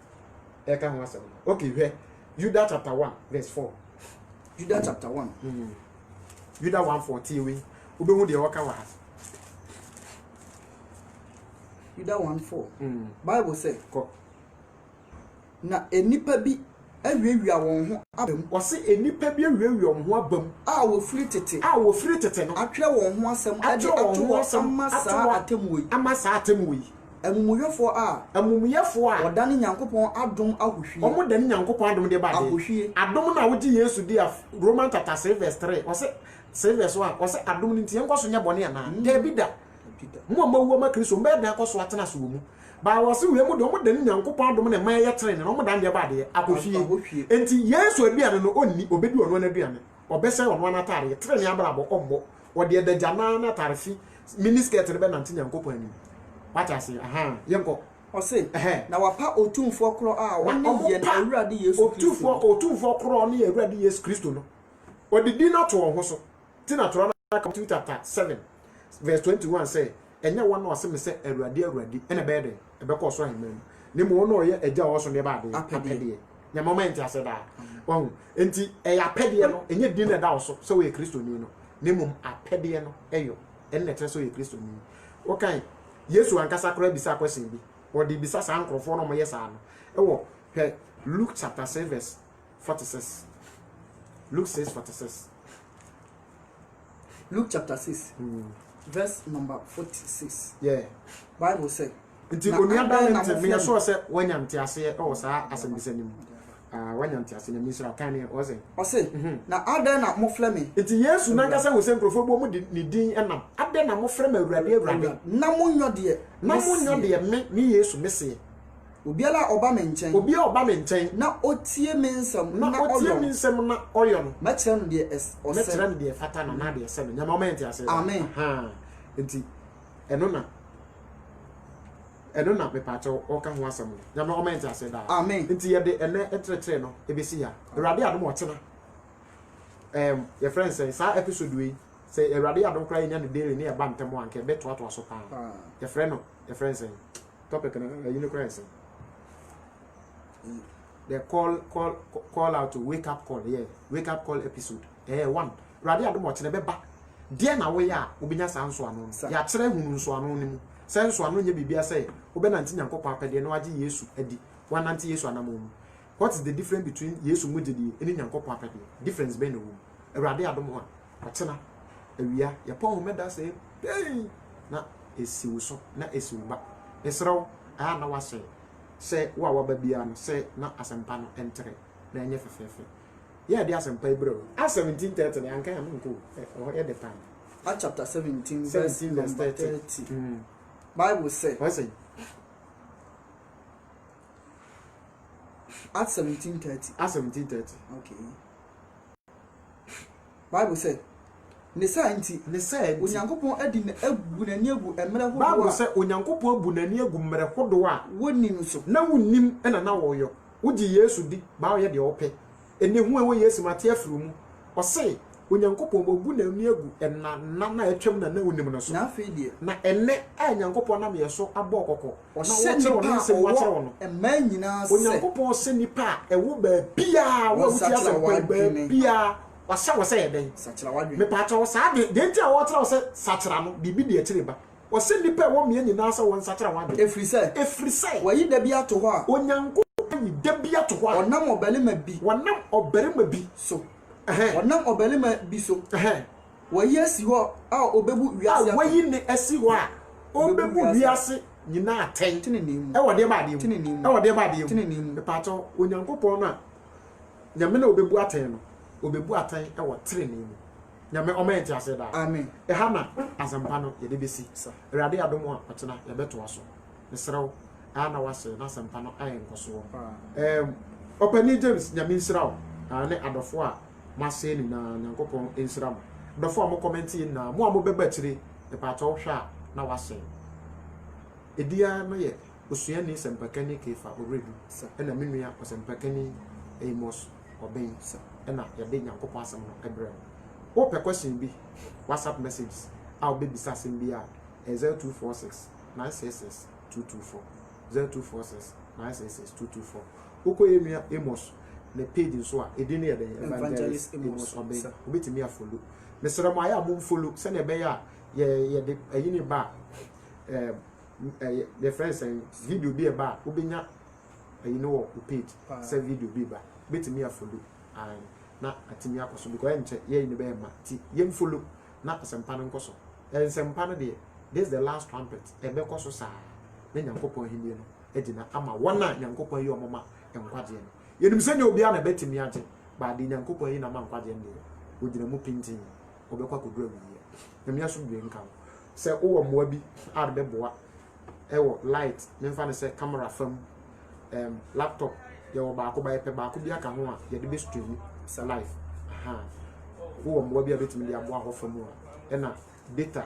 e ka ho asɛm okay hwɛ Judah chapter 1 verse 4 Judah chapter 1 Judah 1:40 we obehu de waka wa Judah 1:4 Bible say na enipa bi awiawia won ho abam wose enipa bi awiawia won ho abam a wo firi tete no atwe won ho asɛm ade ato amasa atemu yi amumuyefo a odane Nyankopɔn adom ahohwie omo dane Nyankopɔn adom de ba de adom na wogi Yesu di Roman chapter 6 verse 3 wose 6 verse 1 wose adom ni ntie nkoso nya bone ana da bida mo mawo ma Kristo mbe dan koso atena so mu ba wose we mu de omo dane Nyankopɔn adom na man ye trene no omo dan de ba de ahohwie enti Yesu aduane no onni obedi ono na aduane obese ono na tare trene abrabo ombo ode edagana na tarefi miniskirt ne be nante Nyankopɔn ani wata se aha yenko o se na wapa otumfo kro a woni ye na Awurade Yesu Kristo otumfo kro ne Awurade Yesu Kristo no odidi na to ho so ti na to na chapter 7 verse 21 say enya won no se me se Awurade ene be de e be ko so ahemam ne mo no ye agya wo so ne ba de apede nya moment ase da wahu enti e ya apede no enye din na da wo so se we Kristo ni no ne mum apede no eyo enne tre so ye Kristo ni okay Yesu ankasa kora bisa question bi odi bisa sa ankrofo no mo yesa no ewo hwe Luke chapter 6 verse 46 Luke 6:46 Luke chapter 6 verse number 46. Yeah. Bible say. Nti onuada mente me so se wanyante ase o sa asembisa nim. Wanyante ase na misra kan ne o se. O se na adan na mofle me. Nti Yesu na nkasa wo se nkrofo bo mu ni din enam. Adan na mofre ma awurade. Na munyo de me ni Yesu mese. Obiala oba me nchen. Obia oba me nchen. Na otie me nsam na otie me nsam na oyo no. Ma kire no de o se. Ma kire no de fata na de se no. Nya moment ase. Amen. Nti eno na me pacho o ka ho asem nya ma moment ase da. Amen. Nti ye de ene etrere no ebesi ya. Awurade adom ochena. Your friends say sa episode we say awurade adom kra nya ne daily ne e ba ntem anke beto ato aso pa. Your friend say topic na you know cry say they call out to wake up call. Yeah, wake up call episode. One. Awurade adom ochena be ba. Die na we ya obinya sanso anu. Ya kire hunu nso anu ni mu. Senso anu nya bibia say obenanti nyankopon apede no age Yesu adi. Wananti Yesu anamom. What is the difference between Yesu mujedi and nyankopon apede? Difference be no. Awurade adom ho a. Ochena awia ya pon ho meda say na esiwu so na esiwu ba. Esrew na wase. Say wa ba bia no say na asempa no entre na enye fefefe. Yeah, they are some paper. At 17:30, I can't go. At the time. At chapter 17, verse 30. Bible say. What say? At 17:30. At 17:30. Okay. Bible say. Ne say Onyankopon adi na abu nani agu emre hodo. Bible say Onyankopon abu nani agu mmere hodo a wonim so. Na wonim na woyo. Wogi Yesu di ba wo ye de ope. Ene hu ewe Yesu mate afuru mu. O se Onyankopon abu nani agu na etwem na wonim no so. Na afi die. Na ene Onyankopon na me so abo okoko. Na wo kire wo se wo kire wo no. Emma nyina se. Onyankopon se nipa ewo ba bia wo wuti asempa ba bia wasa ye den sachira wadwe me pa cho sa de nti a wo tra wo se sachira no bibi de akire ba wo se nipa wo me nyina sa wo sachira wadwe efri sai wayi da bi ato ho a Onyankopon yi da bi ato ho a onam oberema bi so onam oberema bi so wayi asi ho a obebu wiase wayi ne asi ho a obebu wiase nyina aten tinenimu e wo de ba de me pa cho Onyankopon na nyame na obebu aten no obebu atan e wo trene mu nyame omenti ase da amen ha na azampa no ye de besi awurade adom a otena ye beto aso ne serew na wase na azampa no ayen koso opani James nyame nsiraw ne adofo a mase ni na nyankopon nsiraw adofo a mo comment na mo a mo beba kire e pa to hwa na wase edia no ye osua ni sempakani kefa oredu na menua osempakani Amos obey na ya de nyankopon asem no ebrem wo pe question bi WhatsApp messages a obe bisa asem bi a 0246 966 224 0246 966 224 uko yemia Amos na page so a edin ya de evangelist Amos obey obetimi follow mesere mo aya mo follow se na be ya ye de ayini ba the friends and video bi ba obenya ayini wo page se video bi ba betimi follow and na atimi akoso because enche ye ni be ma ti yem follow na asempa no nkoso ensempa no de this is the last trumpet e be koso sa na nyankopon henie no edina ama wona nyankopon yi omoma enkwade no yenim senya obi a na betimi age ba de nyankopon yi na ma nkwade no odina mu pintin obekwa kodura wiye na me aso bi nka se wo mo bi a de boa ewo light memfa ne se camera fam laptop ye wo ba ko ba pe ba ko bi aka ho a ye de be stream live wo mo bi abetimi de abo ahofo mu a na data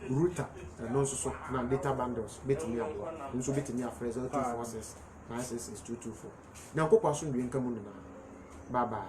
router no so na data bundles betimi abo nso betimi afresh 246 966 224 na ko kwaso ndwe nka mu na bye bye